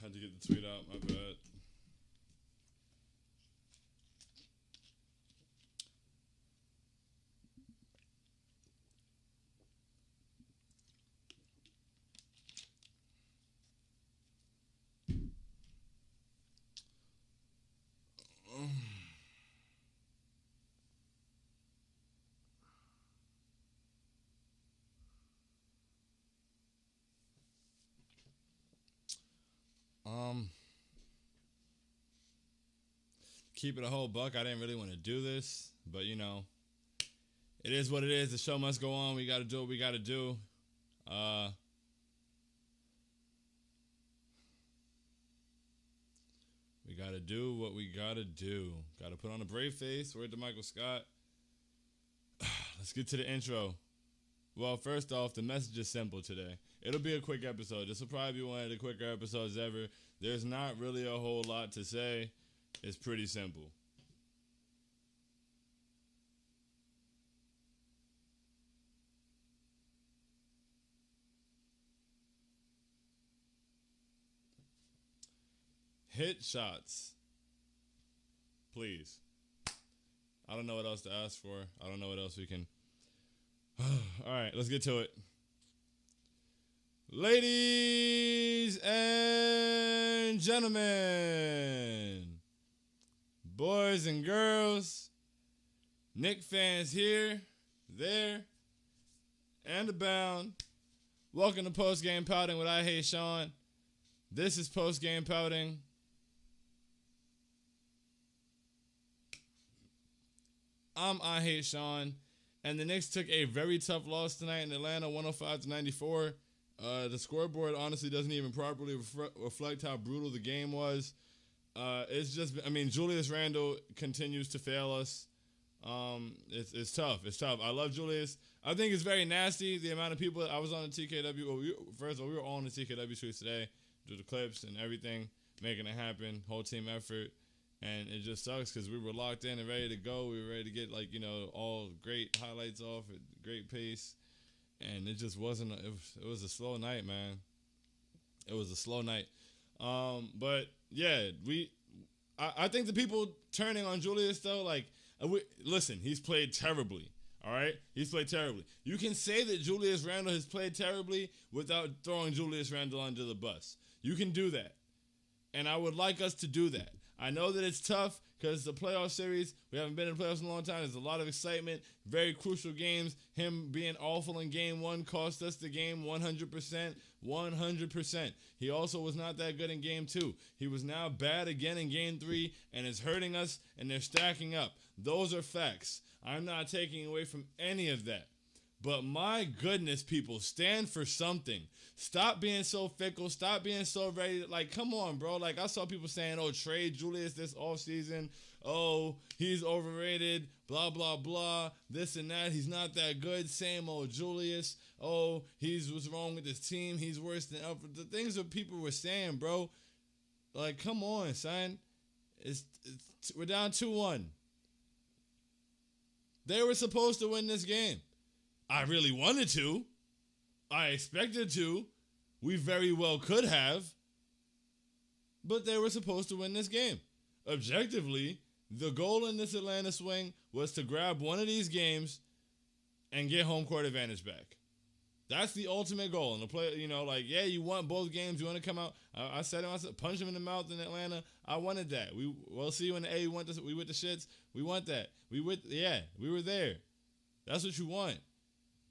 Had to get the tweet out, my bad. Keep it a whole buck. I didn't really want to do this, but you know, it is what it is. The show must go on. We got to do what we got to do. We got to do what we got to do. Got to put on a brave face. Word to Michael Scott. Let's get to the intro. Well, first off, the message is simple today. It'll be a quick episode. This will probably be one of the quicker episodes ever. There's not really a whole lot to say. It's pretty simple. Hit shots. Please. I don't know what else to ask for. I don't know what else we can... All right, let's get to it. Ladies and gentlemen, boys and girls, Knicks fans here, there, and abound. Welcome to Postgame Pouting with I Hate Sean. This is Postgame Pouting. I Hate Sean. And the Knicks took a very tough loss tonight in Atlanta, 105-94. The scoreboard honestly doesn't even properly reflect how brutal the game was. It's just, I mean, Julius Randle continues to fail us. It's tough. It's tough. I love Julius. I think it's very nasty, the amount of people. I was on the TKW. Well, first of all, we were all on the TKW streets today, do the clips and everything, making it happen, whole team effort. And it just sucks because we were locked in and ready to go. We were ready to get, like, you know, all great highlights off at great pace. And it just wasn't, it was a slow night, man. It was a slow night. But, yeah, I think the people turning on Julius, though, like, listen, he's played terribly, all right? He's played terribly. You can say that Julius Randle has played terribly without throwing Julius Randle under the bus. You can do that. And I would like us to do that. I know that it's tough because it's a playoff series. We haven't been in the playoffs in a long time. There's a lot of excitement. Very crucial games. Him being awful in game one cost us the game 100%. 100%. He also was not that good in game two. He was now bad again in game three, and it's hurting us, and they're stacking up. Those are facts. I'm not taking away from any of that. But my goodness, people, stand for something. Stop being so fickle. Stop being so ready. Like, come on, bro. Like, I saw people saying, oh, trade Julius this offseason. Oh, he's overrated. Blah, blah, blah. This and that. He's not that good. Same old Julius. Oh, what's wrong with his team. He's worse than ever. The things that people were saying, bro. Like, come on, son. We're down 2-1. They were supposed to win this game. I really wanted to. I expected to. We very well could have. But they were supposed to win this game. Objectively, the goal in this Atlanta swing was to grab one of these games and get home court advantage back. That's the ultimate goal. And the play, you know, like, yeah, you want both games. You want to come out. I said it. I said, punch him in the mouth in Atlanta. I wanted that. We'll see you in the A. We with the shits. We want that. We were there. That's what you want.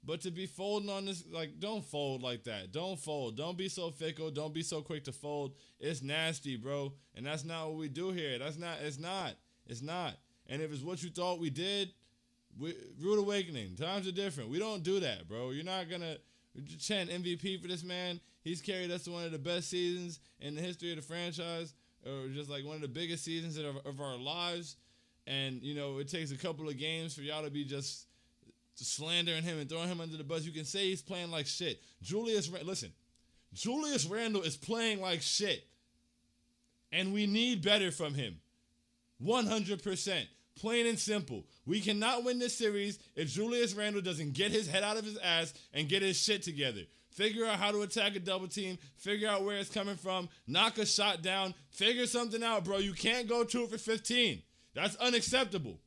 But to be folding on this, like, don't fold like that. Don't fold. Don't be so fickle. Don't be so quick to fold. It's nasty, bro. And that's not what we do here. It's not. And if it's what you thought we did, rude awakening. Times are different. We don't do that, bro. You're not going to chant MVP for this man. He's carried us to one of the best seasons in the history of the franchise, or just like one of the biggest seasons of our lives. And, you know, it takes a couple of games for y'all to be just slandering him and throwing him under the bus. You can say he's playing like shit. Julius Randle is playing like shit. And we need better from him. 100%. Plain and simple. We cannot win this series if Julius Randle doesn't get his head out of his ass and get his shit together. Figure out how to attack a double team. Figure out where it's coming from. Knock a shot down. Figure something out, bro. You can't go 2 for 15. That's unacceptable.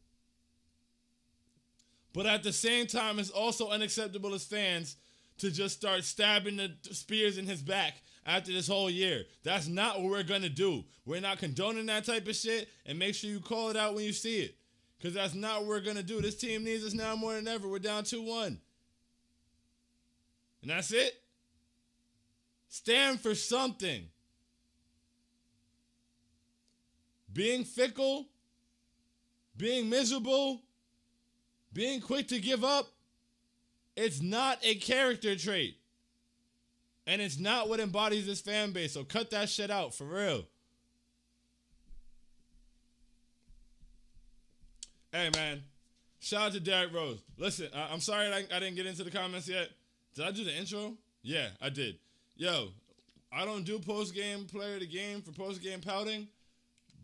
But at the same time, it's also unacceptable as fans to just start stabbing the spears in his back after this whole year. That's not what we're going to do. We're not condoning that type of shit, and make sure you call it out when you see it, because that's not what we're going to do. This team needs us now more than ever. We're down 2-1. And that's it. Stand for something. Being fickle, being miserable, being quick to give up, it's not a character trait. And it's not what embodies this fan base. So cut that shit out, for real. Hey, man. Shout out to Derrick Rose. Listen, I'm sorry I didn't get into the comments yet. Did I do the intro? Yeah, I did. Yo, I don't do post-game player of the game for post-game pouting.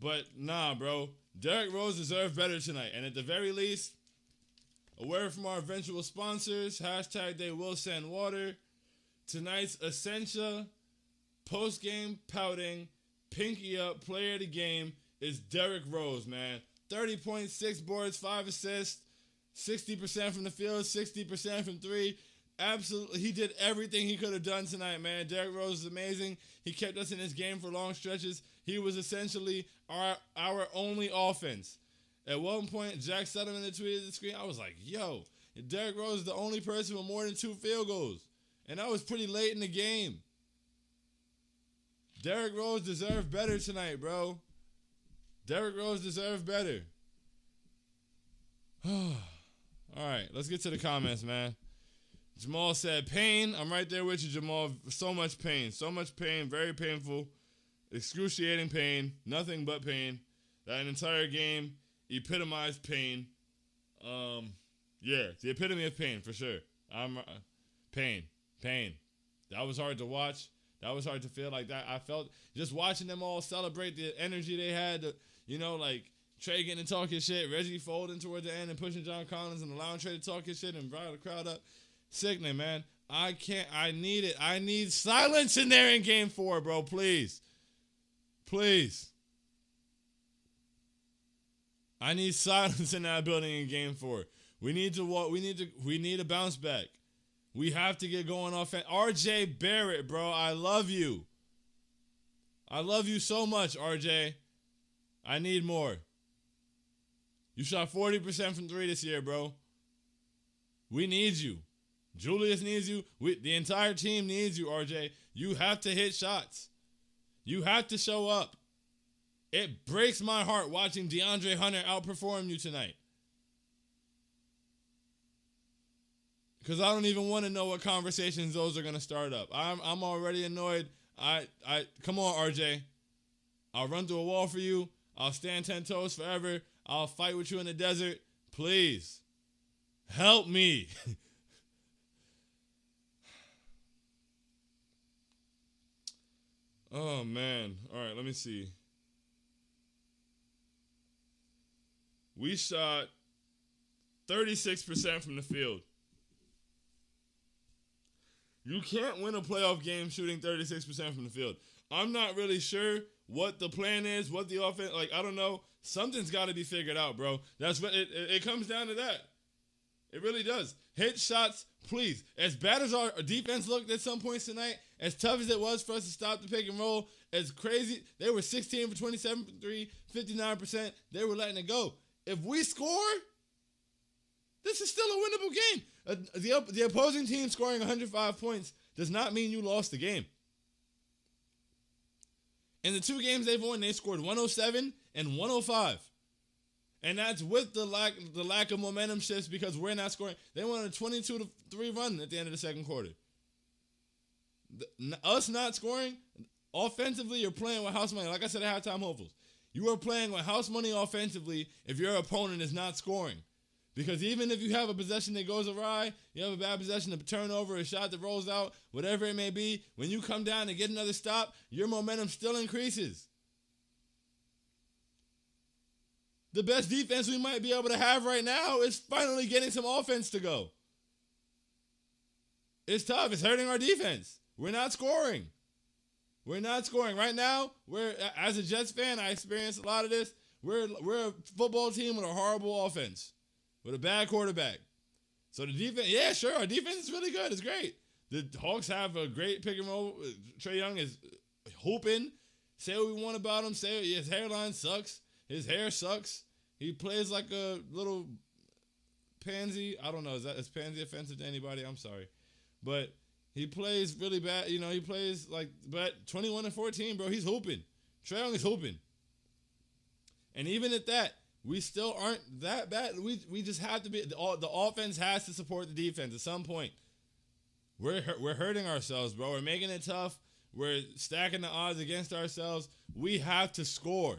But, nah, bro. Derrick Rose deserved better tonight. And at the very least, a word from our eventual sponsors. Hashtag they will send water. Tonight's Essentia post-game pouting pinky up player of the game is Derrick Rose, man. 30.6 boards, 5 assists, 60% from the field, 60% from three. Absolutely, he did everything he could have done tonight, man. Derrick Rose is amazing. He kept us in this game for long stretches. He was essentially our only offense. At one point, Jack Sutherland tweeted the screen. I was like, yo, Derrick Rose is the only person with more than 2 field goals. And that was pretty late in the game. Derrick Rose deserved better tonight, bro. Derrick Rose deserved better. All right, let's get to the comments, man. Jamal said, pain. I'm right there with you, Jamal. So much pain. So much pain. Very painful. Excruciating pain. Nothing but pain. That entire game epitomized pain. Yeah, the epitome of pain, for sure. Pain. That was hard to watch. That was hard to feel like that. I felt just watching them all celebrate the energy they had. Like Trey getting to talk his shit, Reggie folding toward the end and pushing John Collins and allowing Trey to talk his shit and rile the crowd up. Sickening, man. I need it. I need silence in there in game 4, bro. Please. I need silence in that building in game 4. We need to bounce back. We have to get going off. RJ Barrett, bro, I love you. I love you so much, RJ. I need more. You shot 40% from 3 this year, bro. We need you. Julius needs you. The entire team needs you, RJ. You have to hit shots. You have to show up. It breaks my heart watching DeAndre Hunter outperform you tonight. Because I don't even want to know what conversations those are going to start up. I'm already annoyed. Come on, RJ. I'll run through a wall for you. I'll stand 10 toes forever. I'll fight with you in the desert. Please. Help me. Oh, man. All right, let me see. We shot 36% from the field. You can't win a playoff game shooting 36% from the field. I'm not really sure what the plan is, what the offense, I don't know. Something's got to be figured out, bro. That's what it comes down to that. It really does. Hit shots, please. As bad as our defense looked at some points tonight, as tough as it was for us to stop the pick and roll, as crazy, they were 16 for 27 from 3, 59%. They were letting it go. If we score, this is still a winnable game. The opposing team scoring 105 points does not mean you lost the game. In the 2 games they've won, they scored 107 and 105. And that's with the lack of momentum shifts because we're not scoring. They won a 22-3 run at the end of the second quarter. Us not scoring, offensively, you're playing with house money. Like I said at halftime hopefuls, you are playing with house money offensively if your opponent is not scoring. Because even if you have a possession that goes awry, you have a bad possession, a turnover, a shot that rolls out, whatever it may be, when you come down and get another stop, your momentum still increases. The best defense we might be able to have right now is finally getting some offense to go. It's tough. It's hurting our defense. We're not scoring. We're not scoring. Right now, as a Jets fan, I experienced a lot of this. We're a football team with a horrible offense, with a bad quarterback. So the defense, yeah, sure, our defense is really good. It's great. The Hawks have a great pick and roll. Trae Young is hooping. Say what we want about him. Say his hairline sucks. His hair sucks. He plays like a little pansy. I don't know. Is pansy offensive to anybody? I'm sorry. But he plays really bad. You know, he plays like, but 21-14, bro. He's hooping. Trae Young is hooping. And even at that, we still aren't that bad. We just have to be, the offense has to support the defense at some point. We're hurting ourselves, bro. We're making it tough. We're stacking the odds against ourselves. We have to score.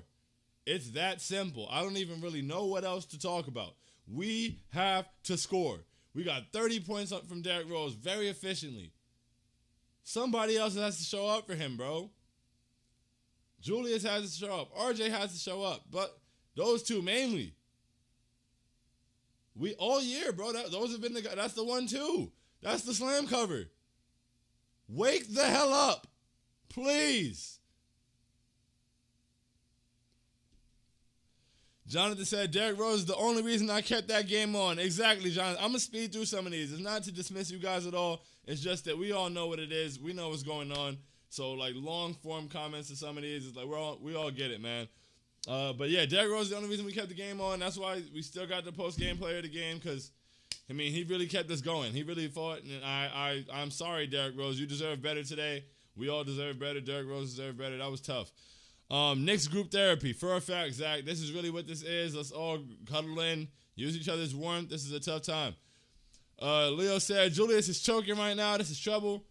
It's that simple. I don't even really know what else to talk about. We have to score. We got 30 points up from Derrick Rose very efficiently. Somebody else has to show up for him, bro. Julius has to show up. RJ has to show up. But those two mainly. We all year, bro. Those have been the guys. That's the 1-2. That's the slam cover. Wake the hell up. Please. Jonathan said, Derrick Rose is the only reason I kept that game on. Exactly, Jonathan. I'm going to speed through some of these. It's not to dismiss you guys at all. It's just that we all know what it is. We know what's going on. So, like, long-form comments to some of these, it's like we all get it, man. But, yeah, Derrick Rose is the only reason we kept the game on. That's why we still got the post-game player of the game because, I mean, he really kept us going. He really fought, and I'm sorry, Derrick Rose. You deserve better today. We all deserve better. Derrick Rose deserved better. That was tough. Knicks group therapy. For a fact, Zach, this is really what this is. Let's all cuddle in, use each other's warmth. This is a tough time. Leo said, Julius is choking right now. This is trouble.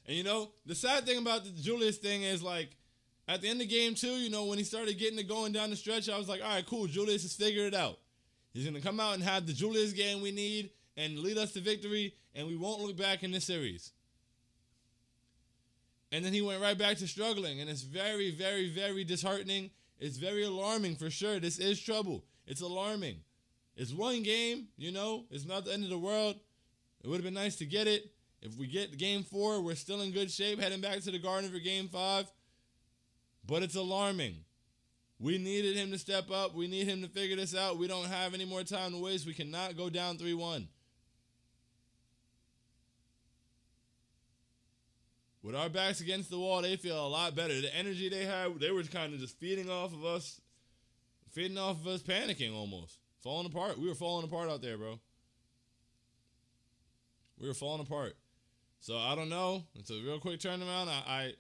And, you know, the sad thing about the Julius thing is, like, at the end of game 2, you know, when he started getting it going down the stretch, I was like, all right, cool. Julius has figured it out. He's going to come out and have the Julius game we need and lead us to victory, and we won't look back in this series. And then he went right back to struggling, and it's very, very, very disheartening. It's very alarming for sure. This is trouble. It's alarming. It's one game, you know. It's not the end of the world. It would have been nice to get it. If we get game 4, we're still in good shape, heading back to the Garden for game 5. But it's alarming. We needed him to step up. We need him to figure this out. We don't have any more time to waste. We cannot go down 3-1. With our backs against the wall, they feel a lot better. The energy they had, they were kind of just feeding off of us, panicking almost. Falling apart. We were falling apart out there, bro. We were falling apart. So, I don't know. It's a real quick turnaround. I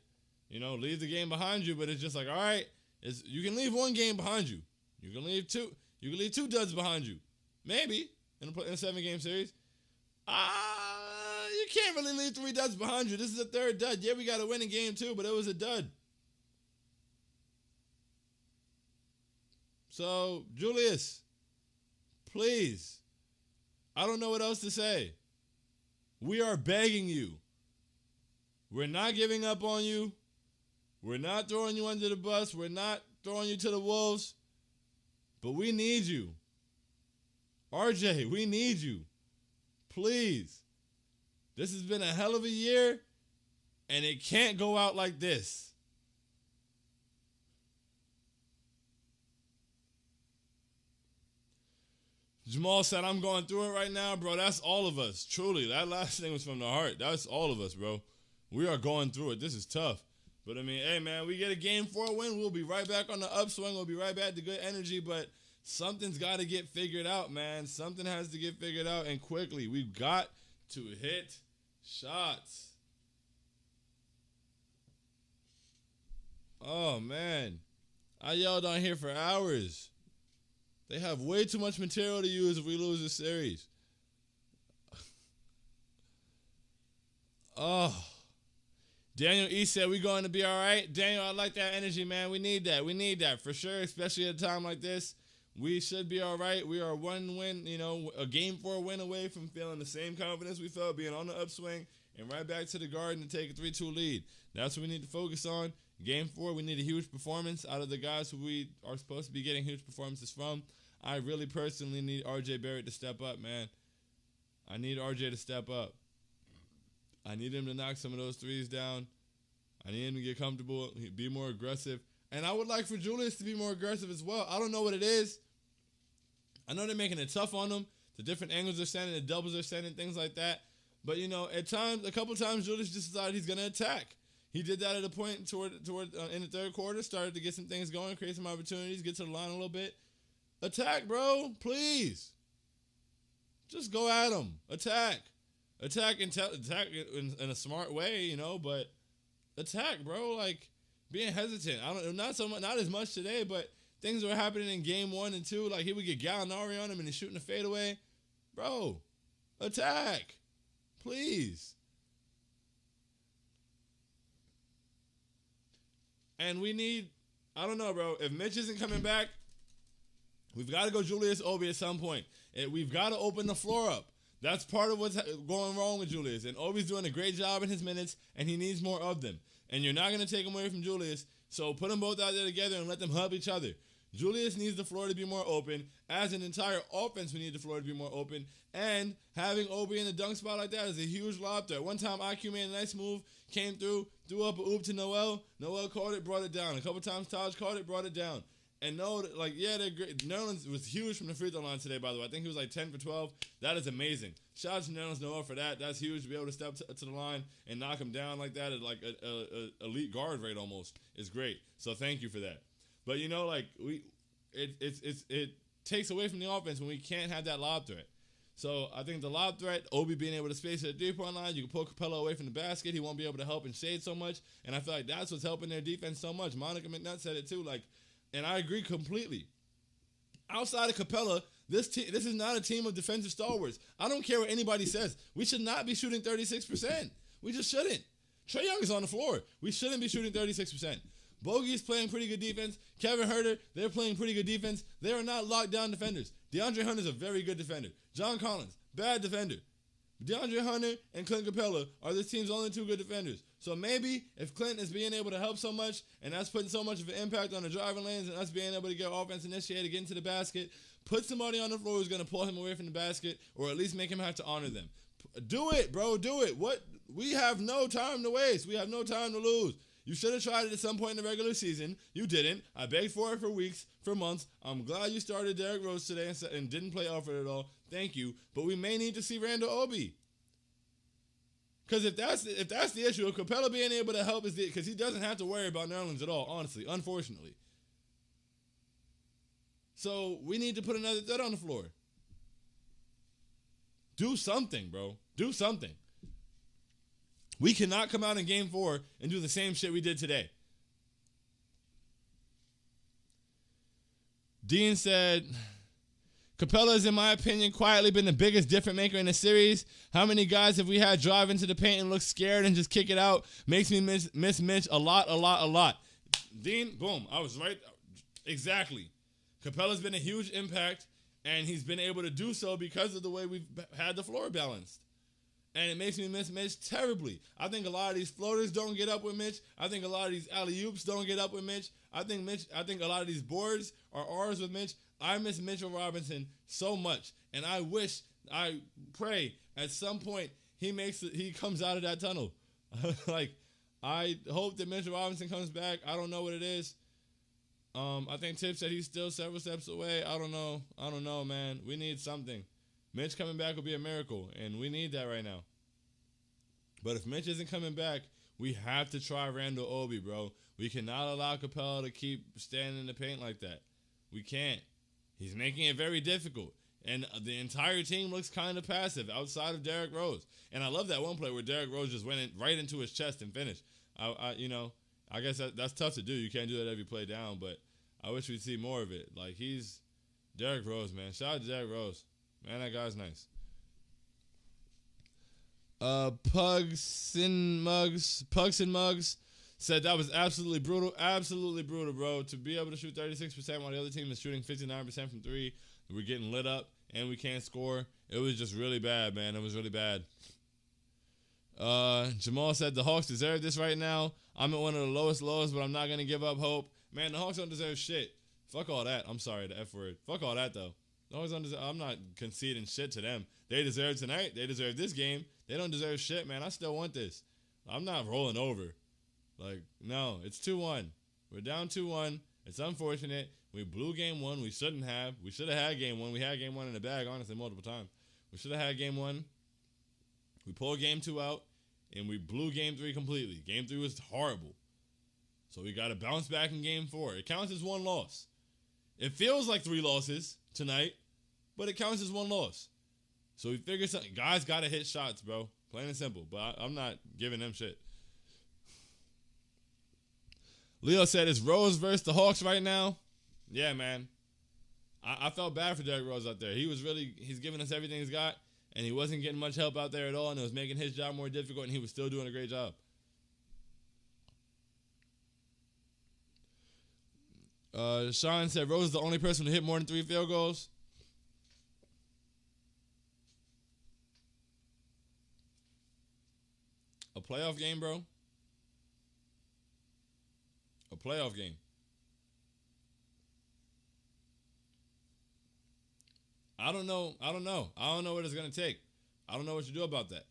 leave the game behind you, but it's just like, all right, you can leave one game behind you. You can leave two. You can leave 2 duds behind you.Maybe in a 7-game series. You can't really leave 3 duds behind you. This is a 3rd dud. Yeah, we got to win in game 2, but it was a dud. So, Julius, please. I don't know what else to say. We are begging you. We're not giving up on you. We're not throwing you under the bus. We're not throwing you to the wolves. But we need you. RJ, we need you. Please. This has been a hell of a year, and it can't go out like this. Jamal said, I'm going through it right now, bro. That's all of us. Truly, that last thing was from the heart. That's all of us, bro. We are going through it. This is tough. But, I mean, hey, man, we get a game 4 win. We'll be right back on the upswing. We'll be right back to good energy. But something's got to get figured out, man. Something has to get figured out, and quickly. We've got to hit shots. Oh, man. I yelled on here for hours. They have way too much material to use if we lose this series. Oh. Daniel E. said we're going to be all right. Daniel, I like that energy, man. We need that. We need that for sure, especially at a time like this. We should be all right. We are one win, a game 4 win away from feeling the same confidence we felt, being on the upswing, and right back to the Garden to take a 3-2 lead. That's what we need to focus on. Game 4, we need a huge performance out of the guys who we are supposed to be getting huge performances from. I really personally need RJ Barrett to step up, man. I need RJ to step up. I need him to knock some of those threes down. I need him to get comfortable, be more aggressive. And I would like for Julius to be more aggressive as well. I don't know what it is. I know they're making it tough on him. The different angles they're sending, the doubles they're sending, things like that. But, you know, at times, a couple times, Julius just decided he's going to attack. He did that at a point toward in the third quarter, started to get some things going, create some opportunities, get to the line a little bit. Attack, bro. Please. Just go at him. Attack. Attack in a smart way, you know, but attack, bro. Like, being hesitant. Not as much today, but things were happening in game 1 and 2. Like, he would get Gallinari on him and he's shooting a fadeaway. Bro, attack. Please. And we need, I don't know, bro. If Mitch isn't coming back, we've got to go Julius Obi at some point. We've got to open the floor up. That's part of what's going wrong with Julius. And Obi's doing a great job in his minutes, and he needs more of them. And you're not going to take them away from Julius, so put them both out there together and let them help each other. Julius needs the floor to be more open. As an entire offense, we need the floor to be more open. And having Obi in the dunk spot like that is a huge lob threat. One time, IQ made a nice move, came through, threw up a oop to Noel. Noel caught it, brought it down. A couple times, Taj caught it, brought it down. And they're great. Nerlens was huge from the free throw line today, by the way. I think he was like 10 for 12. That is amazing. Shout out to Nerlens Noel for that. That's huge to be able to step to the line and knock him down like that at like a elite guard rate almost. Is great. So thank you for that. But you know, like it takes away from the offense when we can't have that lob threat. So I think the lob threat, Obi being able to space at the 3-point line, you can pull Capella away from the basket. He won't be able to help and shade so much. And I feel like that's what's helping their defense so much. Monica McNutt said it too. Like, and I agree completely. Outside of Capella, this is not a team of defensive stalwarts. I don't care what anybody says. We should not be shooting 36%. We just shouldn't. Trae Young is on the floor. We shouldn't be shooting 36%. Bogey's playing pretty good defense. Kevin Huerter, they're playing pretty good defense. They are not locked down defenders. DeAndre Hunter's a very good defender. John Collins, bad defender. DeAndre Hunter and Clint Capella are this team's only 2 good defenders. So maybe if Clint is being able to help so much and that's putting so much of an impact on the driving lanes and us being able to get offense initiated, get into the basket, put somebody on the floor who's going to pull him away from the basket or at least make him have to honor them. Do it, bro. Do it. We have no time to waste. We have no time to lose. You should have tried it at some point in the regular season. You didn't. I begged for it for weeks, for months. I'm glad you started Derrick Rose today and didn't play Alfred at all. Thank you. But we may need to see Randall Obi. Because if that's the issue, of Capella being able to help because he doesn't have to worry about Nerlens at all, honestly, unfortunately. So we need to put another threat on the floor. Do something, bro. Do something. We cannot come out in Game 4 and do the same shit we did today. Dean said, Capella has, in my opinion, quietly been the biggest difference maker in the series. How many guys have we had drive into the paint and look scared and just kick it out? Makes me miss Mitch a lot. Dean, boom. I was right. Exactly. Capella's been a huge impact, and he's been able to do so because of the way we've had the floor balanced. And it makes me miss Mitch terribly. I think a lot of these floaters don't get up with Mitch. I think a lot of these alley-oops don't get up with Mitch. I think a lot of these boards are ours with Mitch. I miss Mitchell Robinson so much. And I pray at some point he comes out of that tunnel. Like, I hope that Mitchell Robinson comes back. I don't know what it is. I think Tip said he's still several steps away. I don't know, man. We need something. Mitch coming back will be a miracle, and we need that right now. But if Mitch isn't coming back, we have to try Randall Obi, bro. We cannot allow Capella to keep standing in the paint like that. We can't. He's making it very difficult. And the entire team looks kind of passive outside of Derrick Rose. And I love that one play where Derrick Rose just went right into his chest and finished. I guess that's tough to do. You can't do that every play down, but I wish we'd see more of it. Like, he's Derrick Rose, man. Shout out to Derrick Rose. Man, that guy's nice. Pugs and Mugs said that was absolutely brutal, bro. To be able to shoot 36% while the other team is shooting 59% from 3, we're getting lit up and we can't score. It was just really bad, man. It was really bad. Jamal said the Hawks deserve this right now. I'm at one of the lowest, but I'm not gonna give up hope. Man, the Hawks don't deserve shit. Fuck all that. I'm sorry, the F word. Fuck all that though. I'm not conceding shit to them. They deserve tonight. They deserve this game. They don't deserve shit, man. I still want this. I'm not rolling over. Like, no, it's 2-1. We're down 2-1. It's unfortunate. We blew game one. We shouldn't have. We should have had game one. We had game one in the bag, honestly, multiple times. We should have had game one. We pulled game two out, and we blew game three completely. Game three was horrible. So we got to bounce back in game four. It counts as one loss. It feels like 3 losses tonight, but it counts as 1 loss. So we figured something. Guys got to hit shots, bro. Plain and simple. But I'm not giving them shit. Leo said, it's Rose versus the Hawks right now. Yeah, man. I felt bad for Derrick Rose out there. He's giving us everything he's got, and he wasn't getting much help out there at all, and it was making his job more difficult, and he was still doing a great job. Sean said, Rose is the only person to hit more than 3 field goals. A playoff game, bro. A playoff game. I don't know. I don't know what it's going to take. I don't know what you do about that.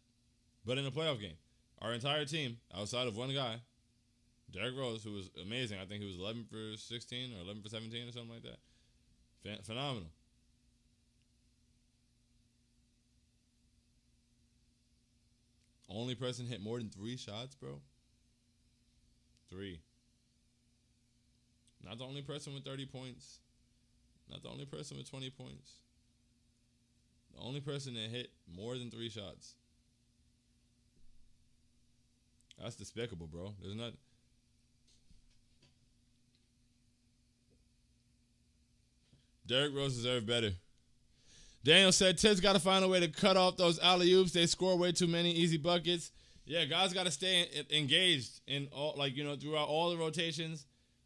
But in a playoff game, our entire team, outside of one guy, Derrick Rose, who was amazing. I think he was 11 for 16 or 11 for 17 or something like that. Phenomenal. Only person hit more than 3 shots, bro. 3. Not the only person with 30 points. Not the only person with 20 points. The only person that hit more than 3 shots. That's despicable, bro. There's not... Derrick Rose deserved better. Daniel said, Tibbs got to find a way to cut off those alley-oops. They score way too many easy buckets. Yeah, guys got to stay engaged in all, throughout all the rotations.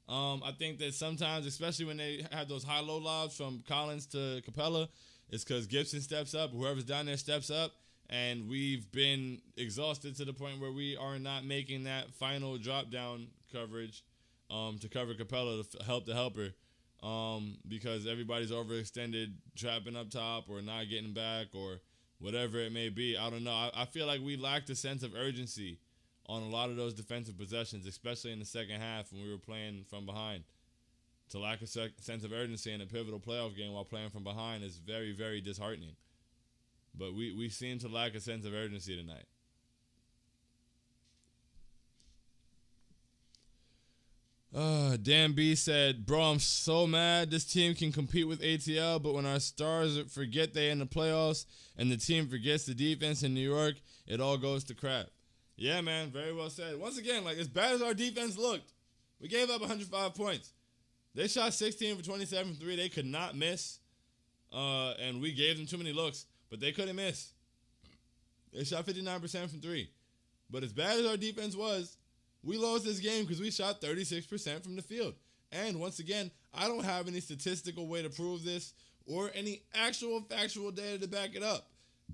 I think that sometimes, especially when they have those high-low lobs from Collins to Capella, it's because Gibson steps up, whoever's down there steps up, and we've been exhausted to the point where we are not making that final drop-down coverage to cover Capella to help the helper. Because everybody's overextended, trapping up top or not getting back or whatever it may be. I don't know. I feel like we lacked a sense of urgency on a lot of those defensive possessions, especially in the second half when we were playing from behind. To lack a sense of urgency in a pivotal playoff game while playing from behind is very, very disheartening. But we seem to lack a sense of urgency tonight. Dan B said, bro, I'm so mad. This team can compete with ATL, but when our stars forget they in the playoffs and the team forgets the defense in New York, it all goes to crap. Yeah, man, very well said. Once again, as bad as our defense looked, we gave up 105 points. They shot 16 for 27 from 3. They could not miss, and we gave them too many looks, but they couldn't miss. They shot 59% from 3. But as bad as our defense was, we lost this game because we shot 36% from the field. And once again, I don't have any statistical way to prove this or any actual factual data to back it up.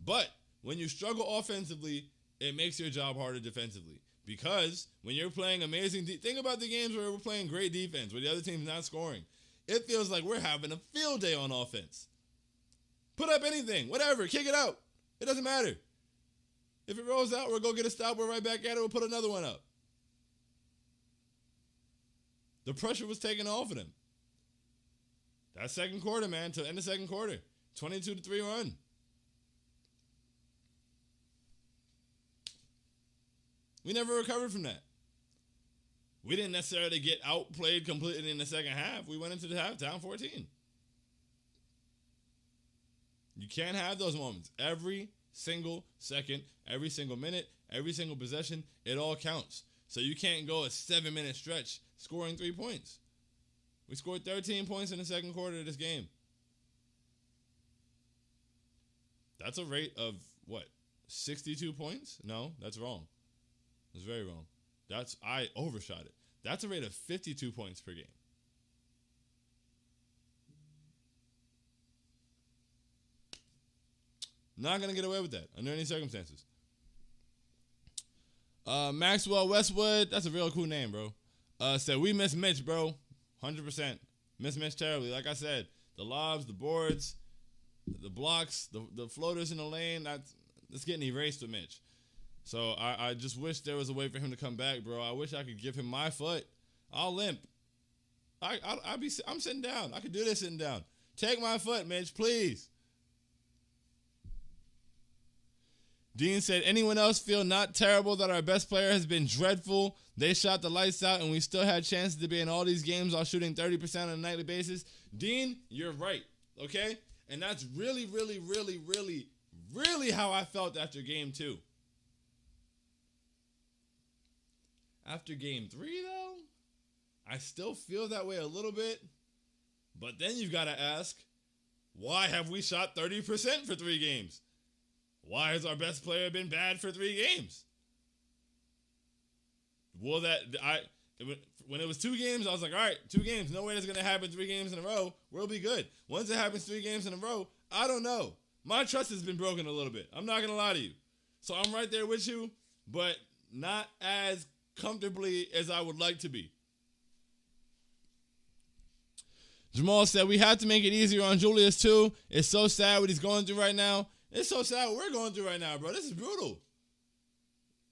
But when you struggle offensively, it makes your job harder defensively. Because when you're playing amazing think about the games where we're playing great defense, where the other team's not scoring. It feels like we're having a field day on offense. Put up anything, whatever, kick it out. It doesn't matter. If it rolls out, we'll go get a stop, we're right back at it, we'll put another one up. The pressure was taken off of them. That second quarter, man, to end the second quarter. 22-3 run. We never recovered from that. We didn't necessarily get outplayed completely in the second half. We went into the half down 14. You can't have those moments. Every single second, every single minute, every single possession, it all counts. So you can't go a 7-minute stretch scoring 3 points. We scored 13 points in the second quarter of this game. That's a rate of, 62 points? No, that's wrong. That's very wrong. I overshot it. That's a rate of 52 points per game. Not going to get away with that under any circumstances. Maxwell Westwood, that's a real cool name, bro. Said, we miss Mitch, bro. 100%. Miss Mitch terribly. Like I said, the lobs, the boards, the blocks, the floaters in the lane, that's getting erased with Mitch. So I just wish there was a way for him to come back, bro. I wish I could give him my foot. I'll limp. I'm sitting down. I could do this sitting down. Take my foot, Mitch, please. Dean said, anyone else feel not terrible that our best player has been dreadful? They shot the lights out and we still had chances to be in all these games while shooting 30% on a nightly basis. Dean, you're right, okay? And that's really, really, really, really, really how I felt after game 2. After game 3, though, I still feel that way a little bit. But then you've got to ask, why have we shot 30% for 3 games? Why has our best player been bad for 3 games? Well, when it was 2 games, I was like, all right, 2 games. No way that's going to happen 3 games in a row. We'll be good. Once it happens 3 games in a row, I don't know. My trust has been broken a little bit. I'm not going to lie to you. So I'm right there with you, but not as comfortably as I would like to be. Jamal said, we have to make it easier on Julius, too. It's so sad what he's going through right now. It's so sad what we're going through right now, bro. This is brutal.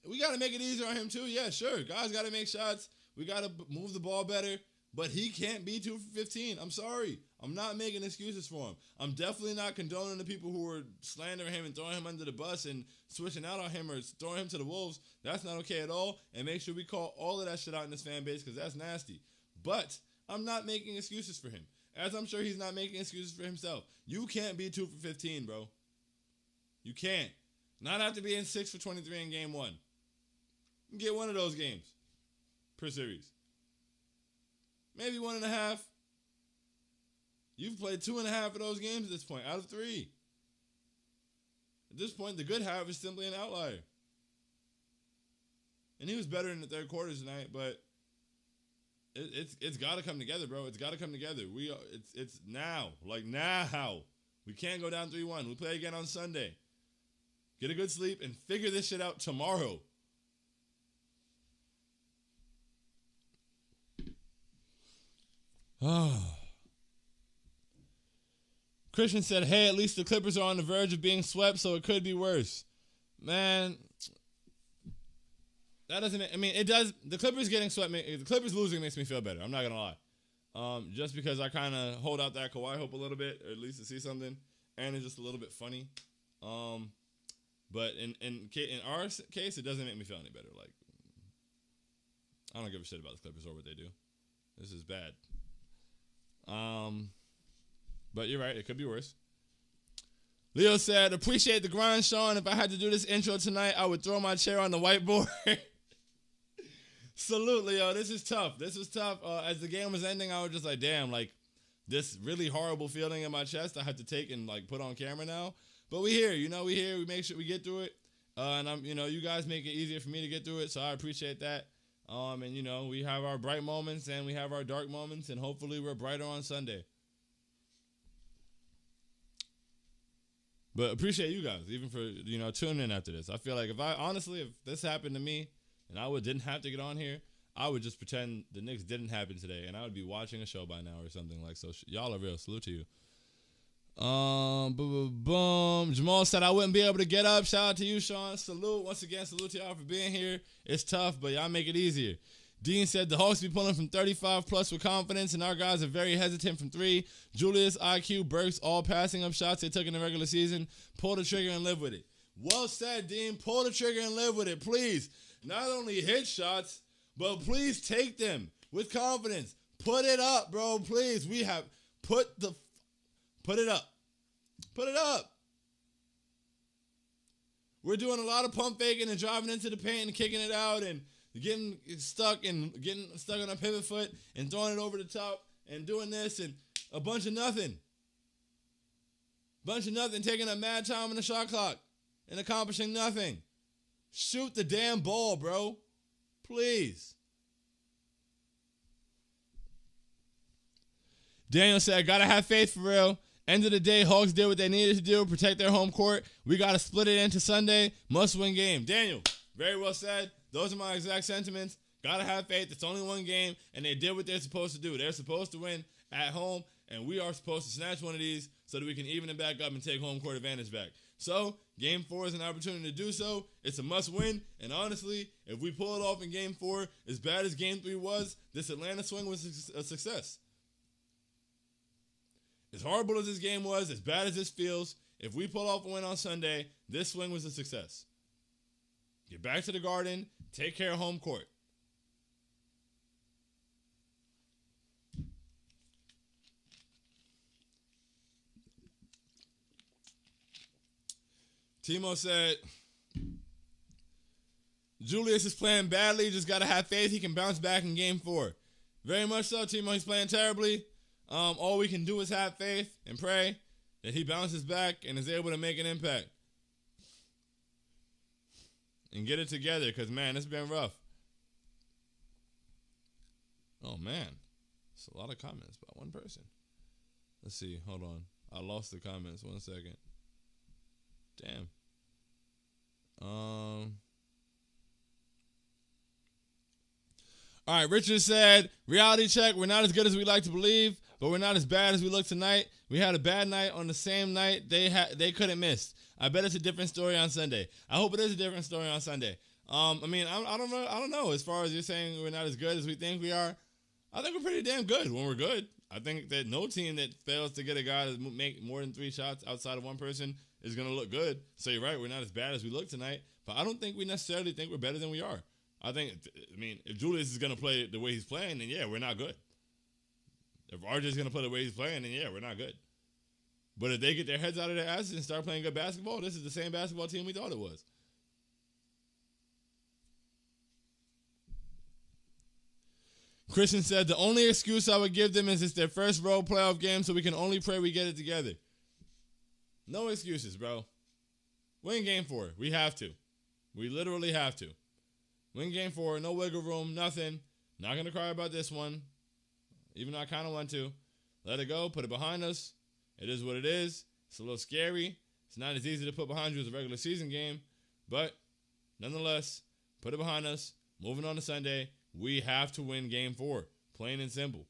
We got to make it easier on him, too. Yeah, sure. Guys got to make shots. We got to move the ball better. But he can't be 2 for 15. I'm sorry. I'm not making excuses for him. I'm definitely not condoning the people who are slandering him and throwing him under the bus and switching out on him or throwing him to the wolves. That's not okay at all. And make sure we call all of that shit out in this fan base because that's nasty. But I'm not making excuses for him. As I'm sure he's not making excuses for himself. You can't be 2 for 15, bro. You can't. Not after being 6 for 23 in game 1. You get one of those games per series. Maybe 1.5. You've played 2.5 of those games at this point, out of 3. At this point, the good half is simply an outlier. And he was better in the third quarter tonight, but it's got to come together, bro. It's got to come together. It's now, like now. We can't go down 3-1. We play again on Sunday. Get a good sleep and figure this shit out tomorrow. Christian said, hey, at least the Clippers are on the verge of being swept, so it could be worse. Man, that doesn't, I mean, it does. The Clippers getting swept, the Clippers losing makes me feel better. I'm not going to lie. Just because I kind of hold out that Kawhi hope a little bit, or at least to see something, and it's just a little bit funny. But in our case, it doesn't make me feel any better. Like, I don't give a shit about the Clippers or what they do. This is bad. But you're right. It could be worse. Leo said, appreciate the grind, Sean. If I had to do this intro tonight, I would throw my chair on the whiteboard. Salute, Leo. This is tough. This was tough. As the game was ending, I was just like, damn, like this really horrible feeling in my chest I have to take and like put on camera now. But we here, we here. We make sure we get through it. And you guys make it easier for me to get through it. So I appreciate that. And we have our bright moments and we have our dark moments, and hopefully we're brighter on Sunday. But appreciate you guys, even for, tuning in after this. I feel like if this happened to me and I didn't have to get on here, I would just pretend the Knicks didn't happen today and I would be watching a show by now or something like so. Y'all are real. Salute to you. Boom. Jamal said I wouldn't be able to get up. Shout out to you, Sean. Salute. Once again, salute to y'all for being here. It's tough, but y'all make it easier. Dean said the Hawks be pulling from 35 plus with confidence, and our guys are very hesitant from 3. Julius, IQ, Burks, all passing up shots they took in the regular season. Pull the trigger and live with it. Well said, Dean. Pull the trigger and live with it, please. Not only hit shots, but please take them with confidence. Put it up, bro. Please. We have put it up. Put it up. We're doing a lot of pump faking and driving into the paint and kicking it out and getting stuck on a pivot foot and throwing it over the top and doing this and a bunch of nothing. Taking up mad time on the shot clock and accomplishing nothing. Shoot the damn ball, bro. Please. Daniel said, gotta have faith for real. End of the day, Hawks did what they needed to do, protect their home court. We got to split it into Sunday. Must-win game. Daniel, very well said. Those are my exact sentiments. Got to have faith. It's only one game, and they did what they're supposed to do. They're supposed to win at home, and we are supposed to snatch one of these so that we can even it back up and take home court advantage back. So, Game 4 is an opportunity to do so. It's a must-win, and honestly, if we pull it off in Game 4, as bad as Game 3 was, this Atlanta swing was a success. As horrible as this game was, as bad as this feels, if we pull off a win on Sunday, this swing was a success. Get back to the Garden, take care of home court. Timo said, Julius is playing badly. Just got to have faith he can bounce back in Game 4. Very much so, Timo. He's playing terribly. All we can do is have faith and pray that he bounces back and is able to make an impact. And get it together because, man, it's been rough. Oh, man. It's a lot of comments by one person. Let's see. Hold on. I lost the comments. 1 second. Damn. All right, Richard said, reality check, we're not as good as we like to believe, but we're not as bad as we look tonight. We had a bad night on the same night they couldn't miss. I bet it's a different story on Sunday. I hope it is a different story on Sunday. I don't know. As far as you're saying we're not as good as we think we are, I think we're pretty damn good when we're good. I think that no team that fails to get a guy to make more than 3 shots outside of one person is going to look good. So you're right, we're not as bad as we look tonight, but I don't think we necessarily think we're better than we are. If Julius is going to play the way he's playing, then yeah, we're not good. If RJ is going to play the way he's playing, then yeah, we're not good. But if they get their heads out of their asses and start playing good basketball, this is the same basketball team we thought it was. Christian said, the only excuse I would give them is it's their first road playoff game, so we can only pray we get it together. No excuses, bro. Win Game 4. We have to. We literally have to. Win Game 4. No wiggle room. Nothing. Not going to cry about this one. Even though I kind of want to. Let it go. Put it behind us. It is what it is. It's a little scary. It's not as easy to put behind you as a regular season game. But, nonetheless, put it behind us. Moving on to Sunday. We have to win Game 4. Plain and simple.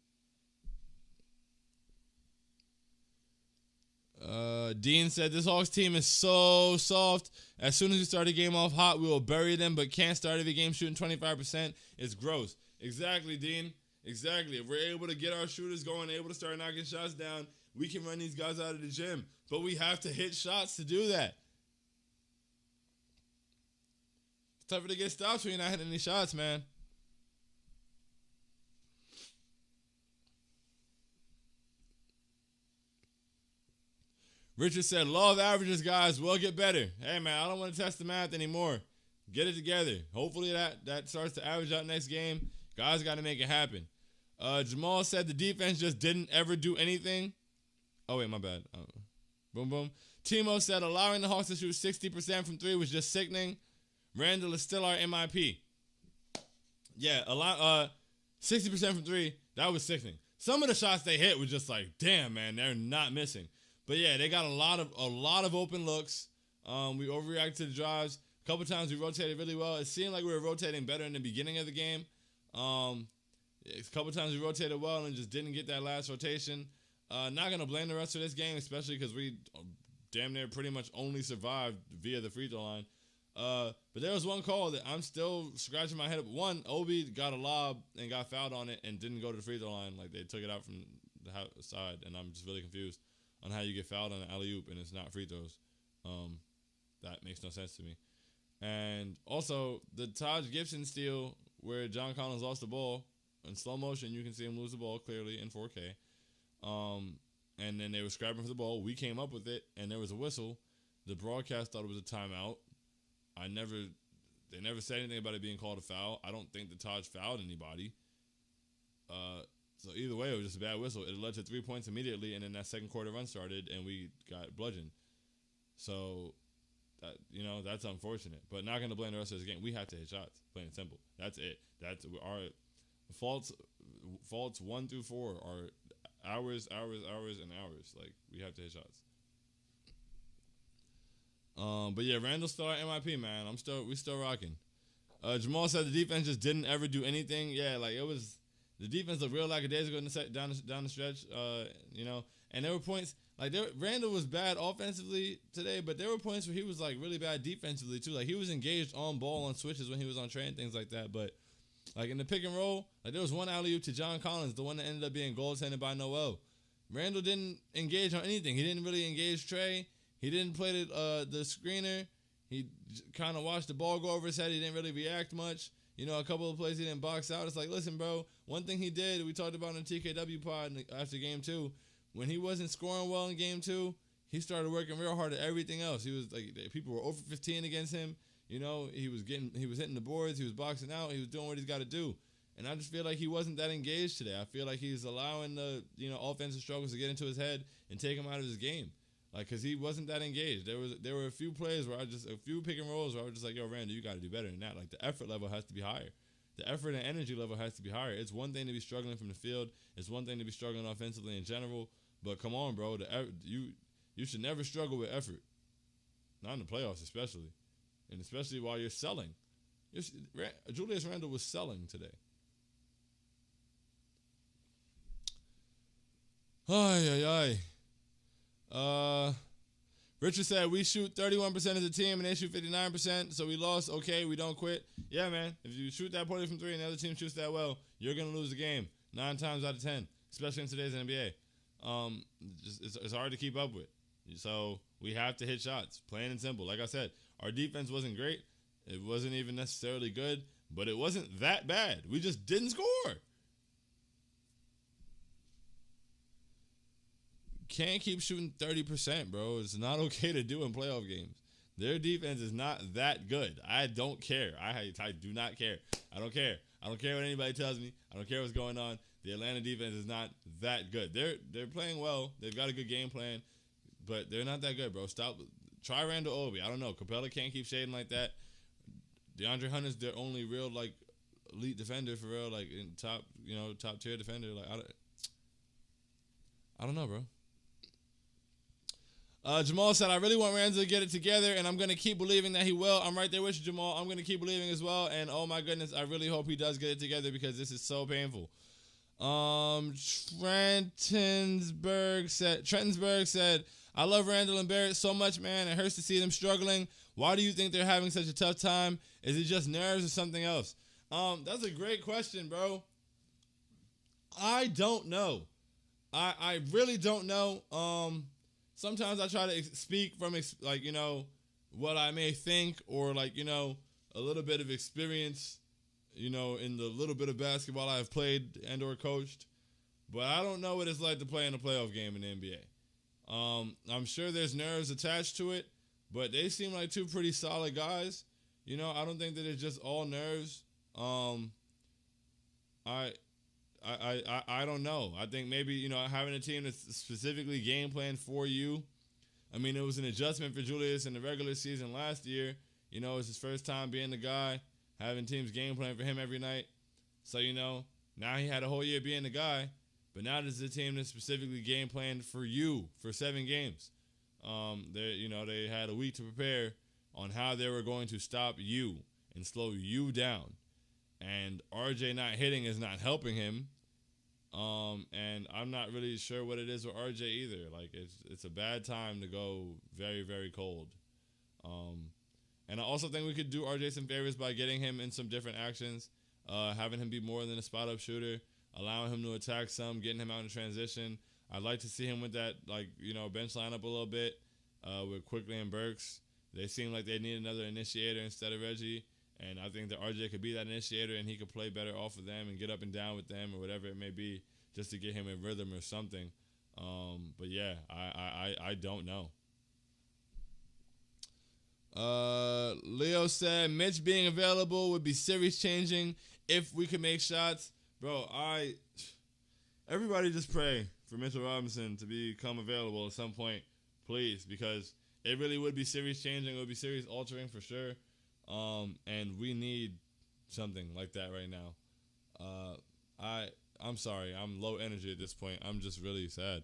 Dean said, this Hawks team is so soft. As soon as we start a game off hot, we will bury them, but can't start every game shooting 25%. It's gross. Exactly, Dean. Exactly. If we're able to get our shooters going, able to start knocking shots down, we can run these guys out of the gym. But we have to hit shots to do that. It's tougher to get stops when you're not hitting any shots, man. Richard said, law of averages, guys, will get better. Hey, man, I don't want to test the math anymore. Get it together. Hopefully that starts to average out next game. Guys got to make it happen. Jamal said the defense just didn't ever do anything. Oh, wait, my bad. Boom, boom. Timo said allowing the Hawks to shoot 60% from 3 was just sickening. Randall is still our MIP. Yeah, 60% from 3, that was sickening. Some of the shots they hit was just like, damn, man, they're not missing. But yeah, they got a lot of open looks. We overreacted to the drives. A couple times we rotated really well. It seemed like we were rotating better in the beginning of the game. A couple times we rotated well and just didn't get that last rotation. Not gonna blame the rest of this game, especially because we damn near pretty much only survived via the free throw line. But there was one call that I'm still scratching my head up. One, Obi got a lob and got fouled on it and didn't go to the free throw line. Like they took it out from the side, and I'm just really confused on how you get fouled on an alley-oop and it's not free throws. That makes no sense to me. And also, the Taj Gibson steal where John Collins lost the ball in slow motion, you can see him lose the ball clearly in 4K. And then they were scrapping for the ball. We came up with it, and there was a whistle. The broadcast thought it was a timeout. They never said anything about it being called a foul. I don't think the Taj fouled anybody. So either way, it was just a bad whistle. It led to 3 points immediately, and then that second quarter run started, and we got bludgeoned. So, that's unfortunate. But not going to blame the rest of this game. We have to hit shots, plain and simple. That's it. That's our faults 1 through 4 are hours, and hours. Like, we have to hit shots. But yeah, Randall's still our MIP, man. We still rocking. Jamal said the defense just didn't ever do anything. Yeah, like it was The defense looked real lackadaisical down the stretch. And there were points Randall was bad offensively today, but there were points where he was like really bad defensively too. Like he was engaged on ball on switches when he was on train, things like that. But like in the pick and roll, like there was one alley-oop to John Collins, the one that ended up being goaltended by Noel. Randall didn't engage on anything. He didn't really engage Trey. He didn't play the screener. He kind of watched the ball go over his head. He didn't really react much. A couple of plays he didn't box out. It's like, listen, bro, one thing he did, we talked about in the TKW pod after game 2, when he wasn't scoring well in game 2, he started working real hard at everything else. He was like, people were over 15 against him. He was hitting the boards. He was boxing out. He was doing what he's got to do. And I just feel like he wasn't that engaged today. I feel like he's allowing the, offensive struggles to get into his head and take him out of his game. Like, because he wasn't that engaged. There were a few plays where a few pick and rolls where I was just like, yo, Randall, you got to do better than that. Like, the effort level has to be higher. The effort and energy level has to be higher. It's one thing to be struggling from the field. It's one thing to be struggling offensively in general. But come on, bro. You should never struggle with effort. Not in the playoffs, especially. And especially while you're selling. Julius Randle was selling today. Richard said, we shoot 31% as a team and they shoot 59%, so we lost. Okay, we don't quit. Yeah, man. If you shoot that poorly from 3 and the other team shoots that well, you're going to lose the game 9 times out of 10, especially in today's NBA. It's hard to keep up with. So we have to hit shots, plain and simple. Like I said, our defense wasn't great. It wasn't even necessarily good, but it wasn't that bad. We just didn't score. Can't keep shooting 30%, bro. It's not okay to do in playoff games. Their defense is not that good. I don't care. I do not care. I don't care. I don't care what anybody tells me. I don't care what's going on. The Atlanta defense is not that good. They're playing well. They've got a good game plan, but they're not that good, bro. Stop. Try Randall Obi. I don't know. Capella can't keep shading like that. DeAndre Hunter's their only real elite defender for real, in top tier defender. I don't know, bro. Jamal said, I really want Randall to get it together, and I'm going to keep believing that he will. I'm right there with you, Jamal. I'm going to keep believing as well, and oh my goodness, I really hope he does get it together because this is so painful. Trentonsburg said, I love Randall and Barrett so much, man. It hurts to see them struggling. Why do you think they're having such a tough time? Is it just nerves or something else? That's a great question, bro. I don't know. I really don't know. Sometimes I try to speak from, what I may think or, a little bit of experience, in the little bit of basketball I've played and or coached. But I don't know what it's like to play in a playoff game in the NBA. I'm sure there's nerves attached to it, but they seem like two pretty solid guys. I don't think that it's just all nerves. I don't know. I think maybe, having a team that's specifically game planned for you. I mean, it was an adjustment for Julius in the regular season last year. It was his first time being the guy, having teams game plan for him every night. So, now he had a whole year being the guy. But now this is a team that's specifically game planned for you for 7 games. They had a week to prepare on how they were going to stop you and slow you down. And RJ not hitting is not helping him. And I'm not really sure what it is with RJ either. It's a bad time to go very, very cold. And I also think we could do RJ some favors by getting him in some different actions, having him be more than a spot-up shooter, allowing him to attack some, getting him out in transition. I'd like to see him with that, bench lineup a little bit with Quickly and Burks. They seem like they need another initiator instead of Reggie. And I think that RJ could be that initiator and he could play better off of them and get up and down with them or whatever it may be just to get him in rhythm or something. But yeah, I don't know. Leo said Mitch being available would be series changing if we could make shots. Bro, everybody just pray for Mitchell Robinson to become available at some point, please, because it really would be series changing. It would be series altering for sure. And we need something like that right now. I'm sorry. I'm low energy at this point. I'm just really sad.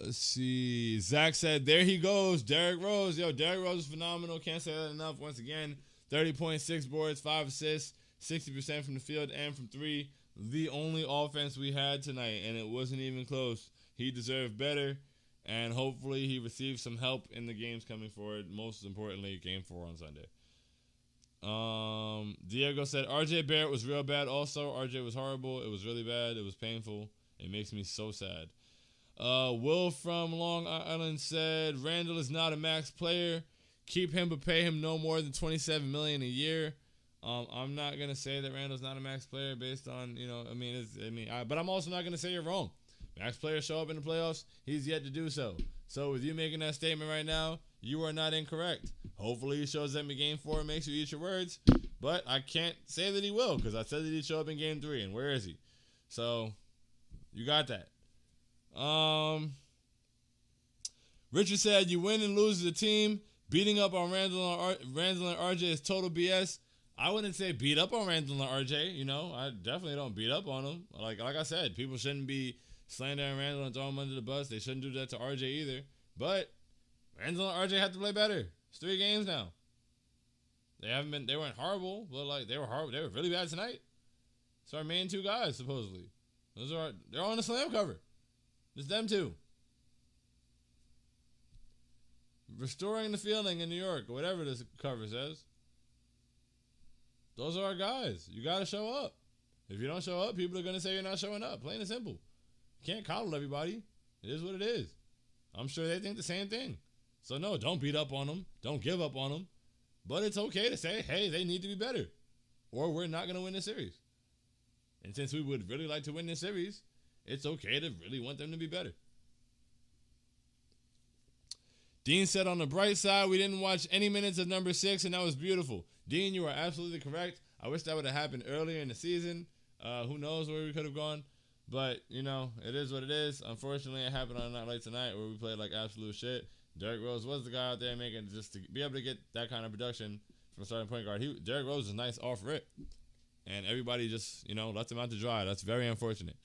Let's see. Zach said, there he goes. Derrick Rose. Yo, Derrick Rose is phenomenal. Can't say that enough. Once again, 30.6 boards, 5 assists, 60% from the field and from three. The only offense we had tonight, and it wasn't even close. He deserved better, and hopefully he received some help in the games coming forward. Most importantly, Game 4 on Sunday. Diego said, RJ Barrett was real bad also. RJ was horrible. It was really bad. It was painful. It makes me so sad. Will from Long Island said, Randall is not a max player. Keep him, but pay him no more than $27 million a year. I'm not gonna say that Randall's not a max player based on, but I'm also not gonna say you're wrong. Max players show up in the playoffs. He's yet to do so. So with you making that statement right now, you are not incorrect. Hopefully he shows up in Game 4 and makes you eat your words. But I can't say that he will, because I said that he'd show up in Game 3, and where is he? So you got that. Richard said, you win and lose as a team. Beating up on Randall and RJ is total BS. I wouldn't say beat up on Randall and RJ. I definitely don't beat up on them. Like I said, people shouldn't be slandering Randall and throwing him under the bus. They shouldn't do that to RJ either. But Randall and RJ have to play better. It's 3 games now. They weren't horrible, but they were horrible. They were really bad tonight. It's our main 2 guys, supposedly. They're on the slam cover. It's them 2. Restoring the feeling in New York, or whatever this cover says. Those are our guys. You got to show up. If you don't show up, people are going to say you're not showing up. Plain and simple. You can't coddle everybody. It is what it is. I'm sure they think the same thing. So, no, don't beat up on them. Don't give up on them. But it's okay to say, hey, they need to be better. Or we're not going to win this series. And since we would really like to win this series, it's okay to really want them to be better. Dean said, on the bright side, we didn't watch any minutes of number 6, and that was beautiful. Dean, you are absolutely correct. I wish that would have happened earlier in the season. Who knows where we could have gone. But, it is what it is. Unfortunately, it happened on a night like tonight where we played like absolute shit. Derrick Rose was the guy out there making just to be able to get that kind of production from a starting point guard. Derrick Rose is nice off rip. And everybody just, lets him out to dry. That's very unfortunate.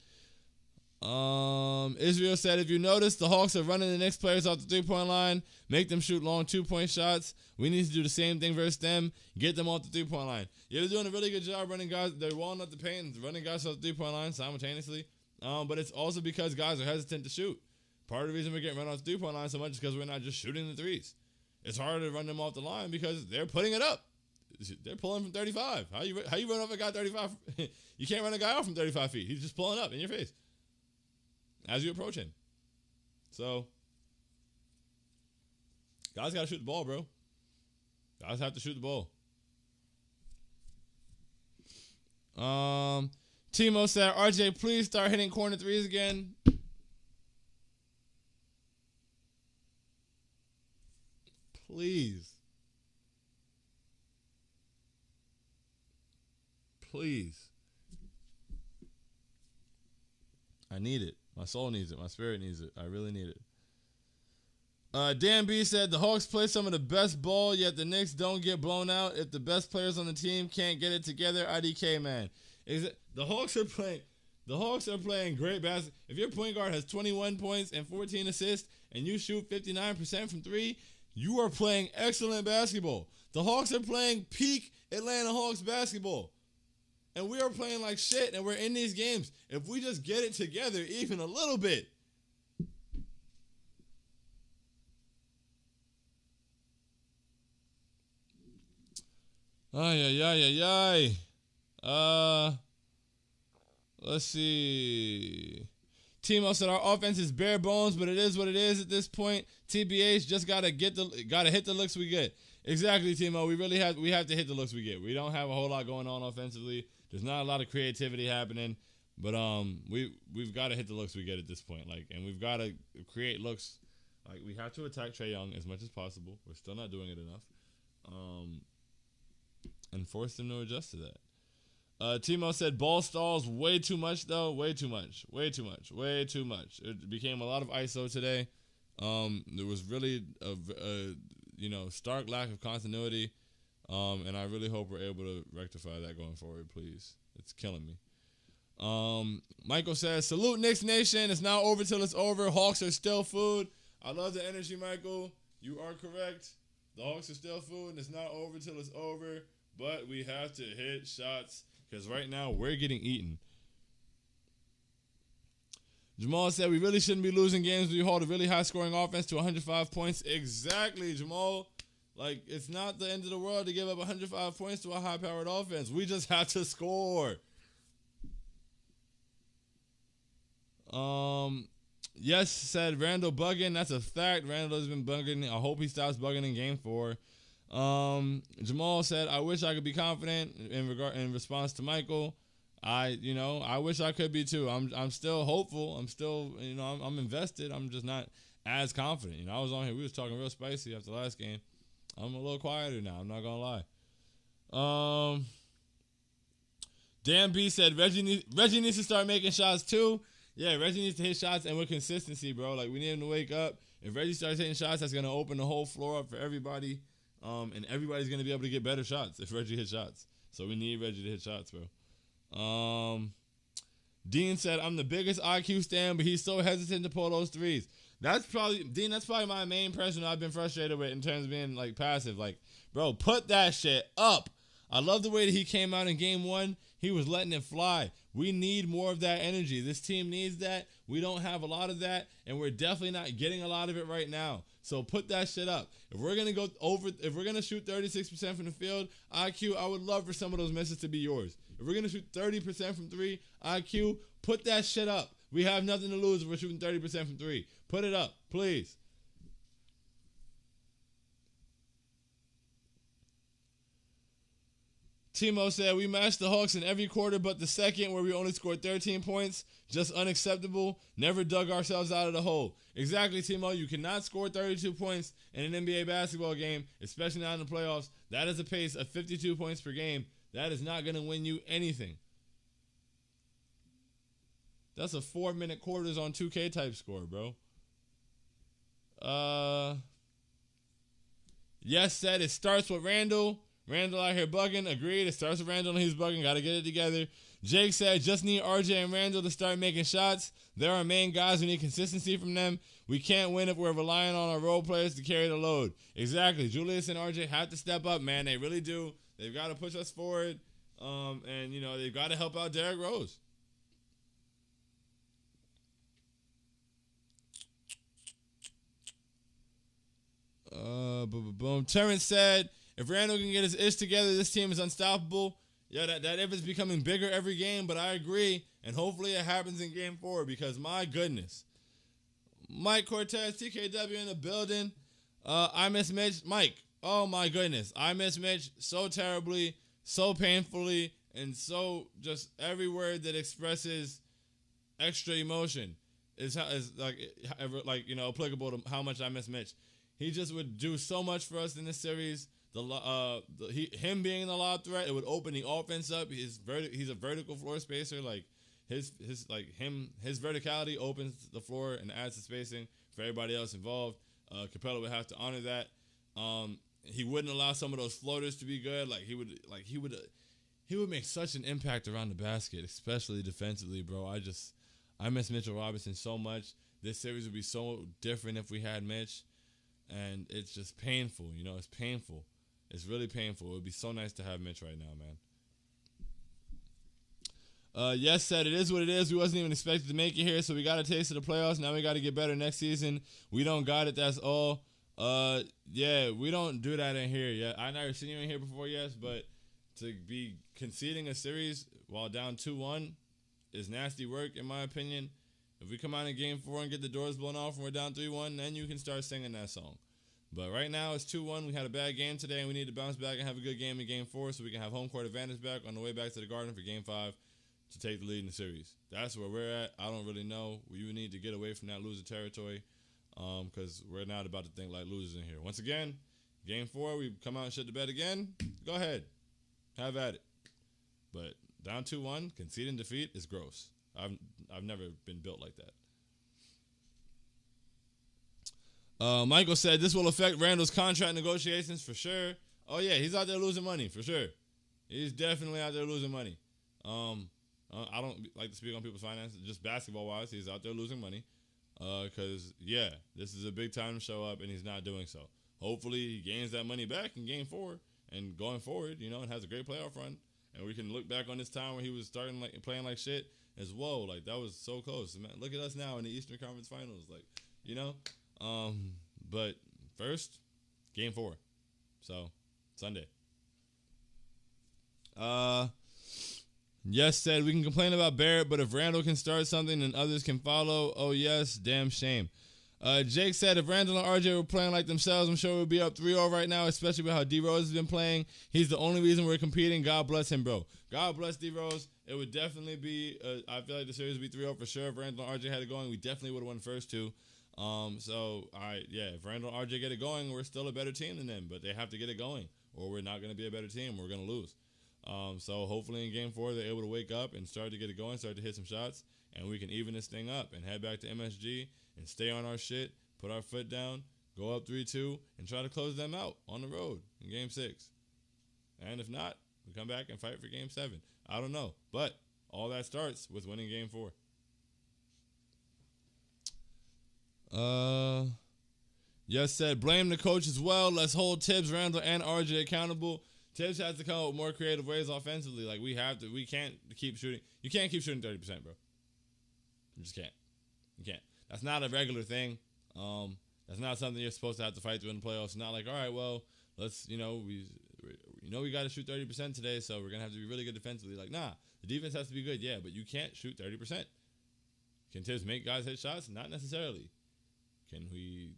Israel said, if you notice, the Hawks are running the Knicks players off the 3-point line, make them shoot long 2-point shots. We need to do the same thing versus them, get them off the 3-point line. Yeah, they're doing a really good job running guys. They're walling up the paint and running guys off the 3-point line simultaneously. But it's also because guys are hesitant to shoot. Part of the reason we're getting run off the 3-point line so much is because we're not just shooting the threes. It's harder to run them off the line because they're putting it up. They're pulling from 35. How you run off a guy 35? You can't run a guy off from 35 feet. He's just pulling up in your face as you approach him. So, guys got to shoot the ball, bro. Guys have to shoot the ball. Timo said, RJ, please start hitting corner threes again. Please. Please. I need it. My soul needs it. My spirit needs it. I really need it. Dan B said, the Hawks play some of the best ball, yet the Knicks don't get blown out. If the best players on the team can't get it together, IDK, man. The Hawks are playing great basketball. If your point guard has 21 points and 14 assists and you shoot 59% from 3, you are playing excellent basketball. The Hawks are playing peak Atlanta Hawks basketball. And we are playing like shit, and we're in these games. If we just get it together even a little bit. Ay. Let's see. Timo said our offense is bare bones, but it is what it is at this point. TBH just gotta hit the looks we get. Exactly, Timo. We have to hit the looks we get. We don't have a whole lot going on offensively. There's not a lot of creativity happening, but we've got to hit the looks we get at this point. And we've got to create looks. We have to attack Trae Young as much as possible. We're still not doing it enough. And force them to adjust to that. Timo said ball stalls way too much though. Way too much. It became a lot of ISO today. There was really a stark lack of continuity. And I really hope we're able to rectify that going forward, please. It's killing me. Michael says, salute Knicks Nation. It's now over till it's over. Hawks are still food. I love the energy, Michael. You are correct. The Hawks are still food, and it's not over till it's over. But we have to hit shots because right now we're getting eaten. Jamal said we really shouldn't be losing games. We hold a really high-scoring offense to 105 points. Exactly, Jamal. Like, it's not the end of the world to give up 105 points to a high-powered offense. We just have to score. Yes, said Randall bugging. That's a fact. Randall has been bugging. I hope he stops bugging in game 4. Jamal said, I wish I could be confident in response to Michael. I wish I could be too. I'm still hopeful. I'm still, I'm invested. I'm just not as confident. I was on here. We was talking real spicy after the last game. I'm a little quieter now. I'm not gonna lie. Dan B said Reggie needs to start making shots too. Yeah, Reggie needs to hit shots and with consistency, bro. Like, we need him to wake up. If Reggie starts hitting shots, that's gonna open the whole floor up for everybody. And everybody's gonna be able to get better shots if Reggie hits shots. So we need Reggie to hit shots, bro. Dean said, I'm the biggest IQ stan, but he's so hesitant to pull those threes. That's probably my main person I've been frustrated with in terms of being, like, passive. Like, bro, put that shit up. I love the way that he came out in game 1. He was letting it fly. We need more of that energy. This team needs that. We don't have a lot of that, and we're definitely not getting a lot of it right now. So put that shit up. If we're gonna shoot 36% from the field, IQ, I would love for some of those misses to be yours. If we're gonna shoot 30% from 3, IQ, put that shit up. We have nothing to lose if we're shooting 30% from 3. Put it up, please. Timo said, we matched the Hawks in every quarter but the second where we only scored 13 points. Just unacceptable. Never dug ourselves out of the hole. Exactly, Timo. You cannot score 32 points in an NBA basketball game, especially not in the playoffs. That is a pace of 52 points per game. That is not going to win you anything. That's a 4-minute quarters on 2K type score, bro. Yes, said it starts with Randall. Randall out here bugging. Agreed. It starts with Randall and he's bugging. Got to get it together. Jake said, just need RJ and Randall to start making shots. They're our main guys. We need consistency from them. We can't win if we're relying on our role players to carry the load. Exactly. Julius and RJ have to step up, man. They really do. They've got to push us forward. And, they've got to help out Derrick Rose. Boom. Terrence said, if Randall can get his ish together, this team is unstoppable. Yeah, that if is becoming bigger every game, but I agree. And hopefully it happens in game 4 because my goodness. Mike Cortez, TKW in the building. I miss Mitch. Mike, oh my goodness. I miss Mitch so terribly, so painfully, and so just every word that expresses extra emotion is applicable to how much I miss Mitch. He just would do so much for us in this series. Him being the lob threat, it would open the offense up. He's a vertical floor spacer. Like his verticality opens the floor and adds the spacing for everybody else involved. Capella would have to honor that. He wouldn't allow some of those floaters to be good. He would make such an impact around the basket, especially defensively, bro. I miss Mitchell Robinson so much. This series would be so different if we had Mitch, and it's just painful. It's painful. It's really painful. It would be so nice to have Mitch right now, man. Yes said, it is what it is. We wasn't even expected to make it here, so we got a taste of the playoffs. Now we got to get better next season. We don't got it, that's all. Yeah, we don't do that in here yet. I never seen you in here before, yes, but to be conceding a series while down 2-1 is nasty work, in my opinion. If we come out in game 4 and get the doors blown off and we're down 3-1, then you can start singing that song. But right now it's 2-1. We had a bad game today, and we need to bounce back and have a good game in game 4 so we can have home court advantage back on the way back to the Garden for game 5 to take the lead in the series. That's where we're at. I don't really know. We need to get away from that loser territory because we're not about to think like losers in here. Once again, game 4, we come out and shit the bed again. Go ahead. Have at it. But down 2-1, conceding defeat is gross. I've never been built like that. Michael said this will affect Randall's contract negotiations for sure. Oh yeah, he's out there losing money for sure. He's definitely out there losing money. I don't like to speak on people's finances. Just basketball-wise, he's out there losing money. Because, this is a big time to show up, and he's not doing so. Hopefully, he gains that money back in Game 4 and going forward, and has a great playoff run. And we can look back on this time where he was starting playing like shit as whoa, like that was so close. Man, look at us now in the Eastern Conference Finals, But first, Game 4, so Sunday. Yes said we can complain about Barrett, but if Randall can start something, then others can follow. Oh yes, damn shame. Jake said if Randall and RJ were playing like themselves, I'm sure we'd be up 3-0 right now, especially with how D-Rose has been playing. He's the only reason we're competing. God bless him, bro. God bless D-Rose. It would definitely be, I feel like the series would be 3-0 for sure. If Randall and RJ had it going, we definitely would have won the first two. So, all right, if Randall and RJ get it going, we're still a better team than them, but they have to get it going, or we're not going to be a better team. We're going to lose. So hopefully in Game 4, they're able to wake up and start to get it going, start to hit some shots, and we can even this thing up and head back to MSG and stay on our shit, put our foot down, go up 3-2, and try to close them out on the road in Game 6. And if not, we come back and fight for Game 7. I don't know. But all that starts with winning Game 4. Yes said, blame the coach as well. Let's hold Tibbs, Randall, and RJ accountable. Tibbs has to come up with more creative ways offensively. Like, we can't keep shooting. You can't keep shooting 30%, bro. You just can't. You can't. That's not a regular thing. That's not something you're supposed to have to fight through in the playoffs. It's not like, all right, well, let's, we got to shoot 30% today, so we're going to have to be really good defensively. Like, nah, the defense has to be good, yeah, but you can't shoot 30%. Can Tibbs make guys hit shots? Not necessarily. Can we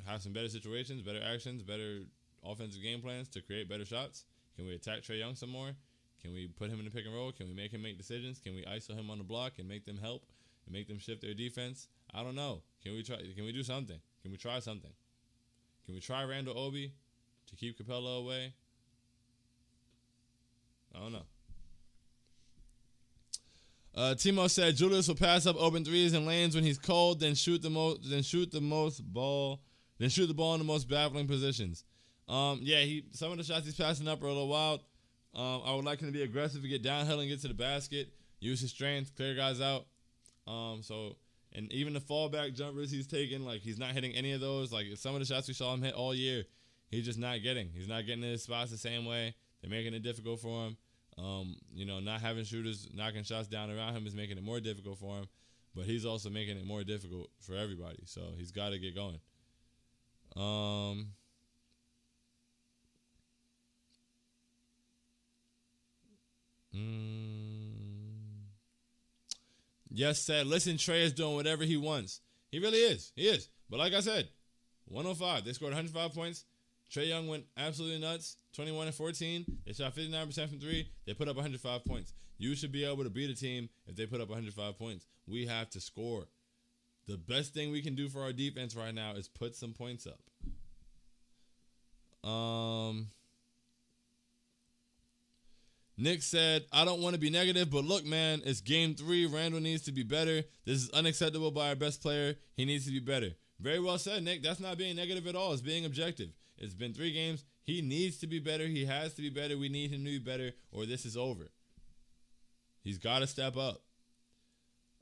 have some better situations, better actions, better offensive game plans to create better shots? Can we attack Trae Young some more? Can we put him in the pick and roll? Can we make him make decisions? Can we ISO him on the block and make them help and make them shift their defense? I don't know. Can we try? Can we do something? Can we try something? Can we try Randall Obi to keep Capella away? I don't know. Timo said Julius will pass up open threes and lanes when he's cold, then shoot the ball in the most baffling positions. Some of the shots he's passing up are a little wild. I would like him to be aggressive to get downhill and get to the basket, use his strength, clear guys out. And even the fallback jumpers he's taking, like, he's not hitting any of those. Like, some of the shots we saw him hit all year, he's just not getting. He's not getting to his spots the same way. They're making it difficult for him. Not having shooters knocking shots down around him is making it more difficult for him. But he's also making it more difficult for everybody. So he's got to get going. Yes said, listen, Trae is doing whatever he wants. He really is. He is. But like I said, 105. They scored 105 points. Trae Young went absolutely nuts. 21 and 14. They shot 59% from three. They put up 105 points. You should be able to beat a team if they put up 105 points. We have to score. The best thing we can do for our defense right now is put some points up. Nick said, I don't want to be negative, but look, man, it's Game 3. Randall needs to be better. This is unacceptable by our best player. He needs to be better. Very well said, Nick. That's not being negative at all. It's being objective. It's been 3 games. He needs to be better. He has to be better. We need him to be better, or this is over. He's got to step up.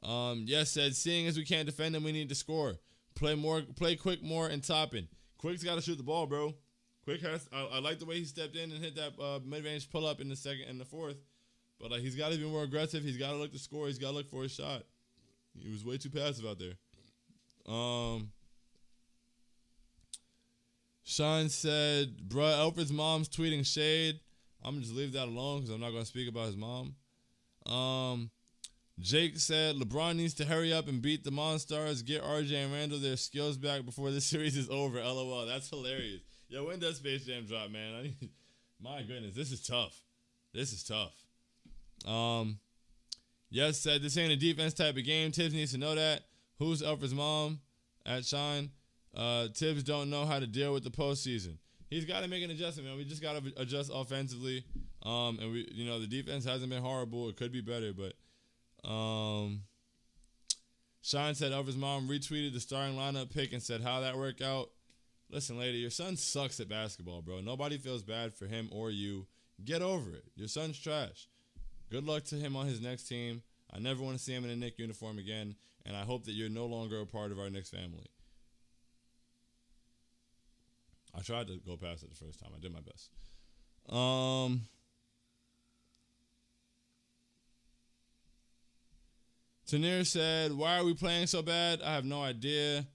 Yes said, seeing as we can't defend him, we need to score. Play Quick more and Toppin. Quick's got to shoot the ball, bro. Quick has. I like the way he stepped in and hit that mid-range pull-up in the second and the fourth. But he's got to be more aggressive. He's got to look to score. He's got to look for his shot. He was way too passive out there. Sean said, bruh, Alfred's mom's tweeting shade. I'm going to just leave that alone because I'm not going to speak about his mom. Jake said, LeBron needs to hurry up and beat the Monstars, get RJ and Randall their skills back before this series is over. LOL. That's hilarious. Yo, when does Space Jam drop, man? My goodness, this is tough. This is tough. Yes said, this ain't a defense type of game. Tibbs needs to know that. Who's Alfred's mom? At Shine. Tibbs don't know how to deal with the postseason. He's got to make an adjustment, man. We just got to adjust offensively. And the defense hasn't been horrible. It could be better, but Shine said Alfred's mom retweeted the starting lineup pick and said, how that work out? Listen, lady, your son sucks at basketball, bro. Nobody feels bad for him or you. Get over it. Your son's trash. Good luck to him on his next team. I never want to see him in a Knicks uniform again, and I hope that you're no longer a part of our Knicks family. I tried to go past it the first time. I did my best. Tanir said, why are we playing so bad? I have no idea.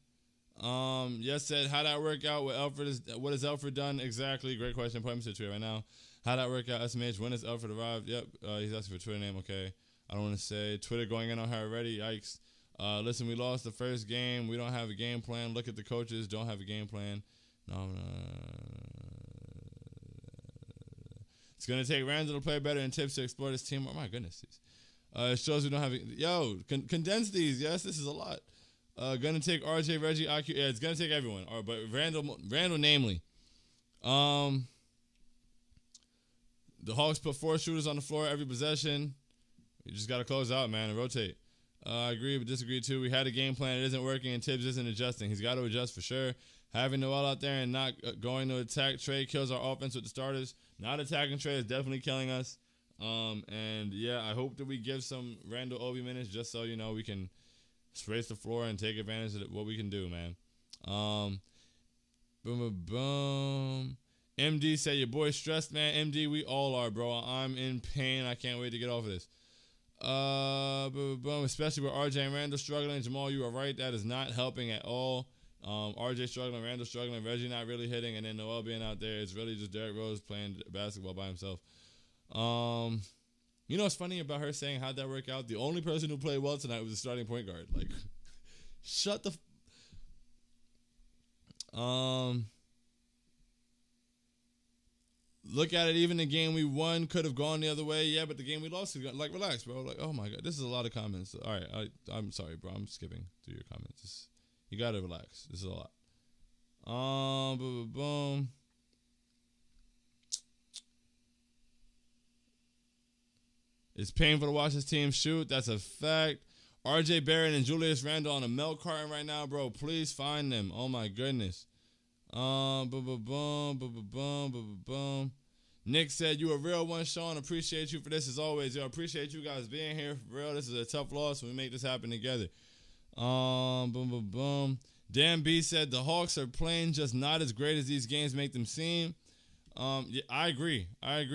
Yes said, how'd that work out with Alfred? What has Alfred done exactly? Great question. Put him to Twitter right now. How'd that work out? SMH, when has Alfred arrived? Yep, he's asking for Twitter name. Okay. I don't want to say Twitter going in on her already. Yikes. Listen, we lost the first game. We don't have a game plan. Look at the coaches. Don't have a game plan. No. It's going to take Randall to play better and tips to explore this team. Oh, my goodness. It shows we don't have Yo, condense these. Yes, this is a lot. Going to take RJ, Reggie, IQ. Yeah, it's going to take everyone. But Randall namely. The Hawks put 4 shooters on the floor every possession. You just got to close out, man, and rotate. I agree but disagree, too. We had a game plan. It isn't working, and Tibbs isn't adjusting. He's got to adjust for sure. Having Noel out there and not going to attack Trey kills our offense with the starters. Not attacking Trey is definitely killing us. And, yeah, I hope that we give some Randall Obi minutes just so, you know, we can space the floor and take advantage of what we can do, man. Boom. MD said, your boy's stressed, man. MD, we all are, bro. I'm in pain. I can't wait to get off of this. Especially with RJ and Randall struggling. Jamal, you are right. That is not helping at all. RJ struggling, Randall struggling, Reggie not really hitting, and then Noel being out there. It's really just Derrick Rose playing basketball by himself. You know what's funny about her saying how'd that work out? The only person who played well tonight was the starting point guard. Like, shut the. Look at it. Even the game we won could have gone the other way. Yeah, but the game we lost, like, relax, bro. Like, oh my god, this is a lot of comments. All right, I'm sorry, bro. I'm skipping through your comments. You gotta relax. This is a lot. Boom. It's painful to watch this team shoot. That's a fact. RJ Barrett and Julius Randle on a milk carton right now, bro. Please find them. Oh my goodness. Boom. Nick said, you a real one, Sean. Appreciate you for this as always. Yo, appreciate you guys being here. For real, this is a tough loss. We make this happen together. Boom. Dan B said, the Hawks are playing just not as great as these games make them seem. Yeah, I agree,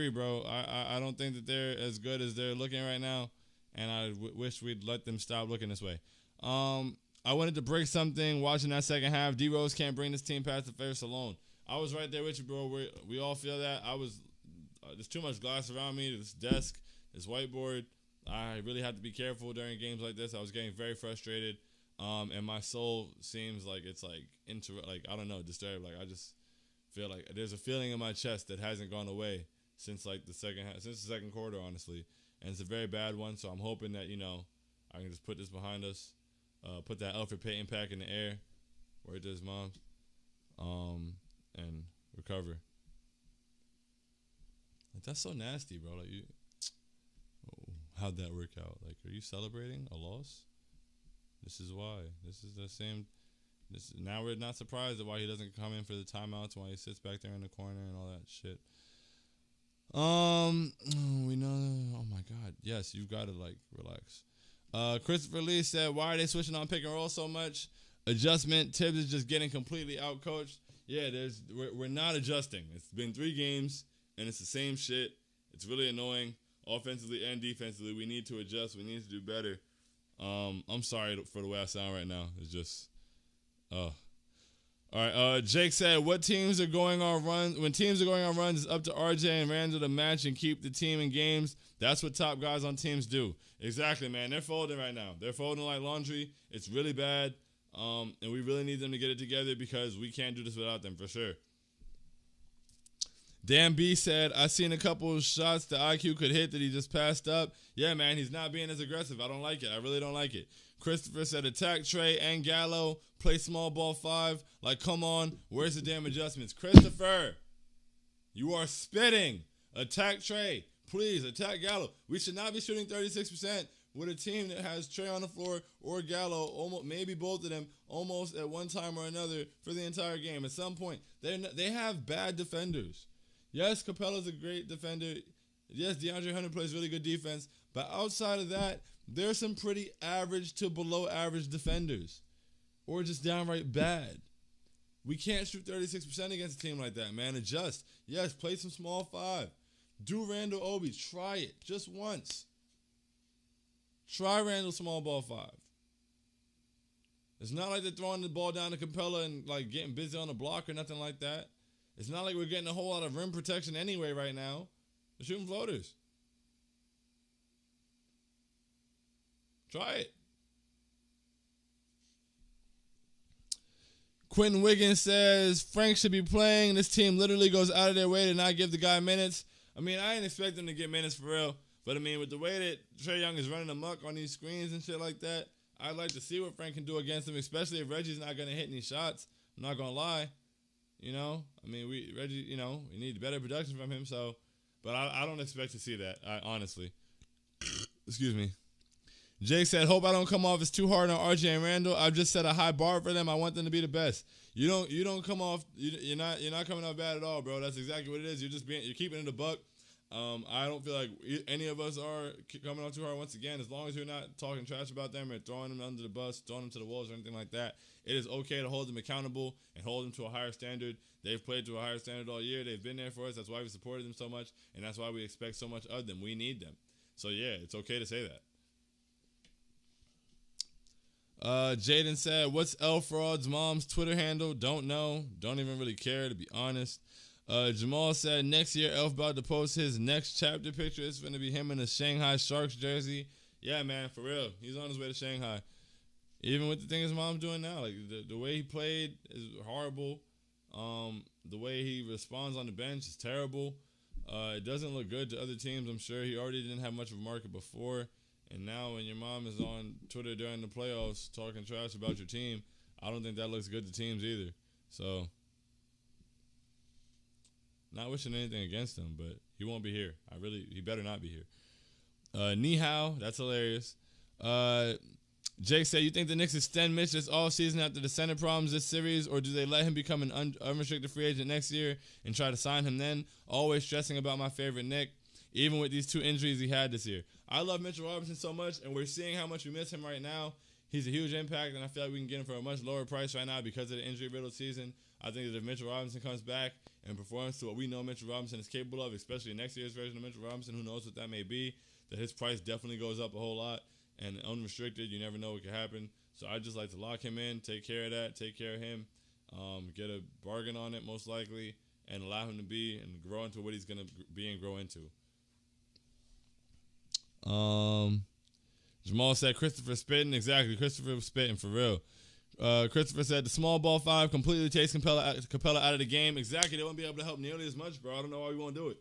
bro. I don't think that they're as good as they're looking right now, and I wish we'd let them stop looking this way. I wanted to break something watching that second half. D-Rose can't bring this team past the first alone. I was right there with you, bro. We all feel that. There's too much glass around me, this desk, this whiteboard. I really had to be careful during games like this. I was getting very frustrated, and my soul seems like it's like I don't know, disturbed. Like I just feel like there's a feeling in my chest that hasn't gone away since like the second quarter, honestly, and it's a very bad one. So I'm hoping that I can just put this behind us. Put that Alfred Payton pack in the air, where it does, moms, and recover. Like, that's so nasty, bro. Like, how'd that work out? Like, are you celebrating a loss? This is why. This is the same. Now we're not surprised at why he doesn't come in for the timeouts, why he sits back there in the corner and all that shit. We know. Oh my God. Yes, you've got to relax. Christopher Lee said, why are they switching on pick and roll so much? Adjustment. Tibbs is just getting completely outcoached. Yeah, we're not adjusting. It's been 3 games, and it's the same shit. It's really annoying. Offensively and defensively, we need to adjust. We need to do better. I'm sorry for the way I sound right now. It's just, all right. Jake said, when teams are going on runs, it's up to RJ and Randall to match and keep the team in games. That's what top guys on teams do. Exactly, man. They're folding right now. They're folding like laundry. It's really bad. And we really need them to get it together because we can't do this without them for sure. Dan B said, I seen a couple of shots that IQ could hit that he just passed up. Yeah, man, he's not being as aggressive. I don't like it. I really don't like it. Christopher said, attack Trey and Gallo. Play small ball 5. Like, come on. Where's the damn adjustments? Christopher, you are spitting. Attack Trey. Please, attack Gallo. We should not be shooting 36% with a team that has Trey on the floor or Gallo, almost, maybe both of them, almost at one time or another for the entire game. At some point, they have bad defenders. Yes, Capella's a great defender. Yes, DeAndre Hunter plays really good defense, but outside of that, there's some pretty average to below average defenders, or just downright bad. We can't shoot 36% against a team like that, man. Adjust. Yes, play some small five. Do Randall Obi. Try it just once. Try Randall small ball five. It's not like they're throwing the ball down to Capella and like getting busy on the block or nothing like that. It's not like we're getting a whole lot of rim protection anyway right now. They're shooting floaters. Try it. Quentin Wiggins says Frank should be playing. This team literally goes out of their way to not give the guy minutes. I mean, I didn't expect him to get minutes for real. But, I mean, with the way that Trae Young is running amok on these screens and shit like that, I'd like to see what Frank can do against him, especially if Reggie's not going to hit any shots. I'm not going to lie. You know? I mean, Reggie, you know, we need better production from him. So, but I don't expect to see that, honestly. Excuse me. Jake said, hope I don't come off as too hard on RJ and Randall. I've just set a high bar for them. I want them to be the best. You don't come off. You're not coming off bad at all, bro. That's exactly what it is. You're keeping it a buck. I don't feel like any of us are coming off too hard. Once again, as long as you're not talking trash about them or throwing them under the bus, throwing them to the walls or anything like that, it is okay to hold them accountable and hold them to a higher standard. They've played to a higher standard all year. They've been there for us. That's why we supported them so much, and that's why we expect so much of them. We need them. So yeah, it's okay to say that. Jaden said, what's El Fraud's mom's Twitter handle? Don't know. Don't even really care, to be honest. Jamal said, next year, Elf about to post his next chapter picture. It's going to be him in a Shanghai Sharks jersey. Yeah, man, for real. He's on his way to Shanghai. Even with the thing his mom's doing now. Like, the way he played is horrible. The way he responds on the bench is terrible. It doesn't look good to other teams, I'm sure. He already didn't have much of a market before. And now when your mom is on Twitter during the playoffs talking trash about your team, I don't think that looks good to teams either. So, not wishing anything against him, but he won't be here. He better not be here. Ni hao, that's hilarious. Jake said, you think the Knicks extend Mitch this offseason after the center problems this series, or do they let him become an unrestricted free agent next year and try to sign him then? Always stressing about my favorite Knick, even with these 2 injuries he had this year. I love Mitchell Robinson so much, and we're seeing how much we miss him right now. He's a huge impact, and I feel like we can get him for a much lower price right now because of the injury-riddled season. I think that if Mitchell Robinson comes back and performs to what we know Mitchell Robinson is capable of, especially next year's version of Mitchell Robinson, who knows what that may be, that his price definitely goes up a whole lot. And unrestricted, you never know what could happen. So I just like to lock him in, take care of that, take care of him, get a bargain on it most likely, and allow him to be and grow into what he's going to be and grow into. Jamal said Christopher spitting. Exactly, Christopher was spitting for real. Christopher said the small ball 5 completely takes Capella out of the game. Exactly, they won't be able to help nearly as much, bro. I don't know why we won't do it.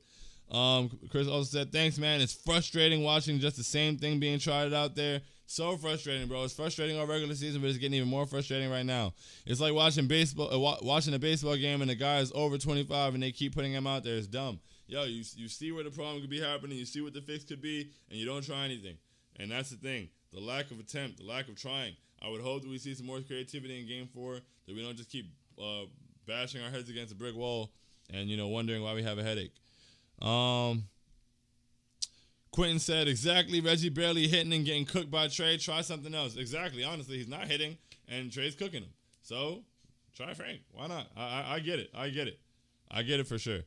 Chris also said, thanks, man. It's frustrating watching just the same thing being tried out there. So frustrating, bro. It's frustrating all regular season, but it's getting even more frustrating right now. It's like watching watching a baseball game and the guy is over 25 and they keep putting him out there. It's dumb. Yo, you see where the problem could be happening, you see what the fix could be, and you don't try anything. And that's the thing. The lack of attempt, the lack of trying. I would hope that we see some more creativity in Game 4, that we don't just keep bashing our heads against a brick wall and, wondering why we have a headache. Quentin said, exactly, Reggie barely hitting and getting cooked by Trae. Try something else. Exactly. Honestly, he's not hitting, and Trae's cooking him. So, try Frank. Why not? I get it. I get it for sure.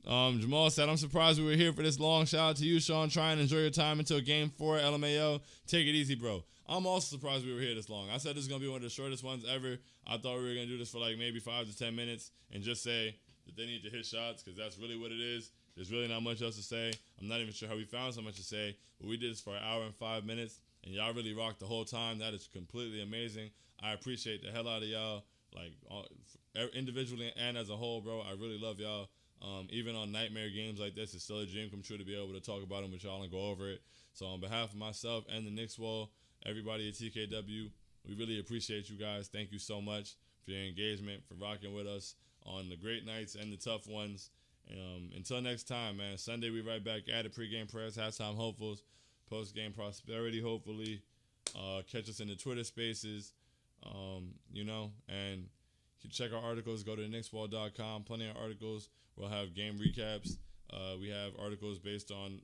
Jamal said, I'm surprised we were here for this long. Shout out to you, Sean. Try and enjoy your time until Game 4, LMAO. Take it easy, bro. I'm also surprised we were here this long. I said this is going to be one of the shortest ones ever. I thought we were going to do this for like maybe 5 to 10 minutes and just say that they need to hit shots because that's really what it is. There's really not much else to say. I'm not even sure how we found so much to say, but we did this for an hour and 5 minutes, and y'all really rocked the whole time. That is completely amazing. I appreciate the hell out of y'all, like individually and as a whole, bro. I really love y'all. Even on nightmare games like this, it's still a dream come true to be able to talk about them with y'all and go over it. So on behalf of myself and the Knicks Wall, everybody at TKW, we really appreciate you guys. Thank you so much for your engagement, for rocking with us on the great nights and the tough ones. Until next time, man. Sunday we right back at it. Pre-game prayers, halftime hopefuls, post-game prosperity, hopefully. Catch us in the Twitter spaces, and you can check our articles. Go to knickswall.com. Plenty of articles. We'll have game recaps We have articles based on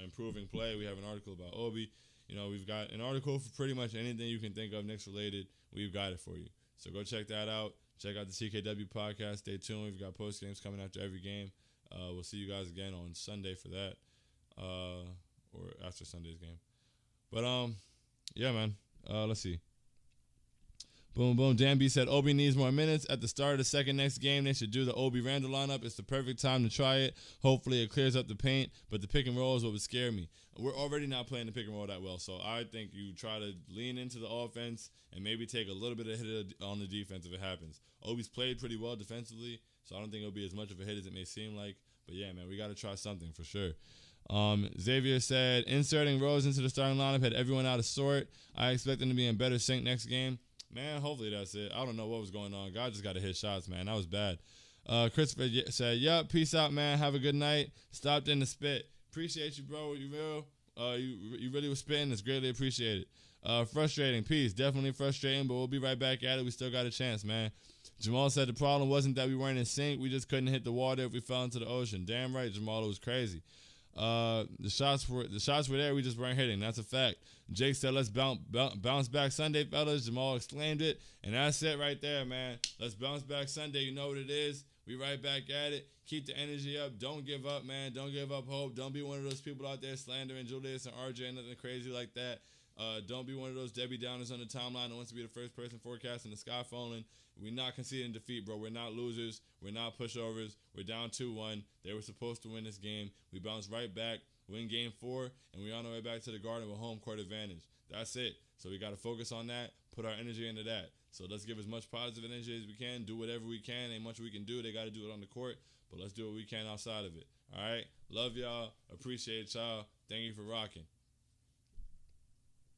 improving play. We have an article about Obi. We've got an article for pretty much anything you can think of Knicks related. We've got it for you. So go check that out. Check out the TKW podcast. Stay tuned. We've got post games coming after every game. We'll see you guys again on Sunday for that, or after Sunday's game. But yeah, man. Let's see. Boom, boom. Dan B said Obi needs more minutes. At the start of the second next game, they should do the Obi Randall lineup. It's the perfect time to try it. Hopefully it clears up the paint, but the pick and roll is what would scare me. We're already not playing the pick and roll that well, so I think you try to lean into the offense and maybe take a little bit of hit on the defense if it happens. Obi's played pretty well defensively, so I don't think it'll be as much of a hit as it may seem like. But yeah, man, we got to try something for sure. Xavier said, inserting Rose into the starting lineup had everyone out of sort. I expect them to be in better sync next game. Man, hopefully that's it. I don't know what was going on. God just got to hit shots, man. That was bad. Christopher said, yup, peace out, man. Have a good night. Stopped in the spit. Appreciate you, bro. You real? You really was spitting. It's greatly appreciated. Frustrating. Peace. Definitely frustrating, but we'll be right back at it. We still got a chance, man. Jamal said the problem wasn't that we weren't in sync. We just couldn't hit the water if we fell into the ocean. Damn right, Jamal. It was crazy. The shots were there. We just weren't hitting. That's a fact. Jake said, let's bounce back Sunday, fellas. Jamal exclaimed it. And that's it right there, man. Let's bounce back Sunday. You know what it is. We right back at it. Keep the energy up. Don't give up, man. Don't give up hope. Don't be one of those people out there slandering Julius and RJ and nothing crazy like that. Don't be one of those Debbie Downers on the timeline that wants to be the first person forecasting the sky falling. We're not conceding defeat, bro. We're not losers. We're not pushovers. We're down 2-1. They were supposed to win this game. We bounced right back, win game 4, and we're on our way back to the Garden with home court advantage. That's it. So we got to focus on that, put our energy into that. So let's give as much positive energy as we can, do whatever we can. Ain't much we can do. They got to do it on the court, but let's do what we can outside of it. All right? Love y'all. Appreciate y'all. Thank you for rocking.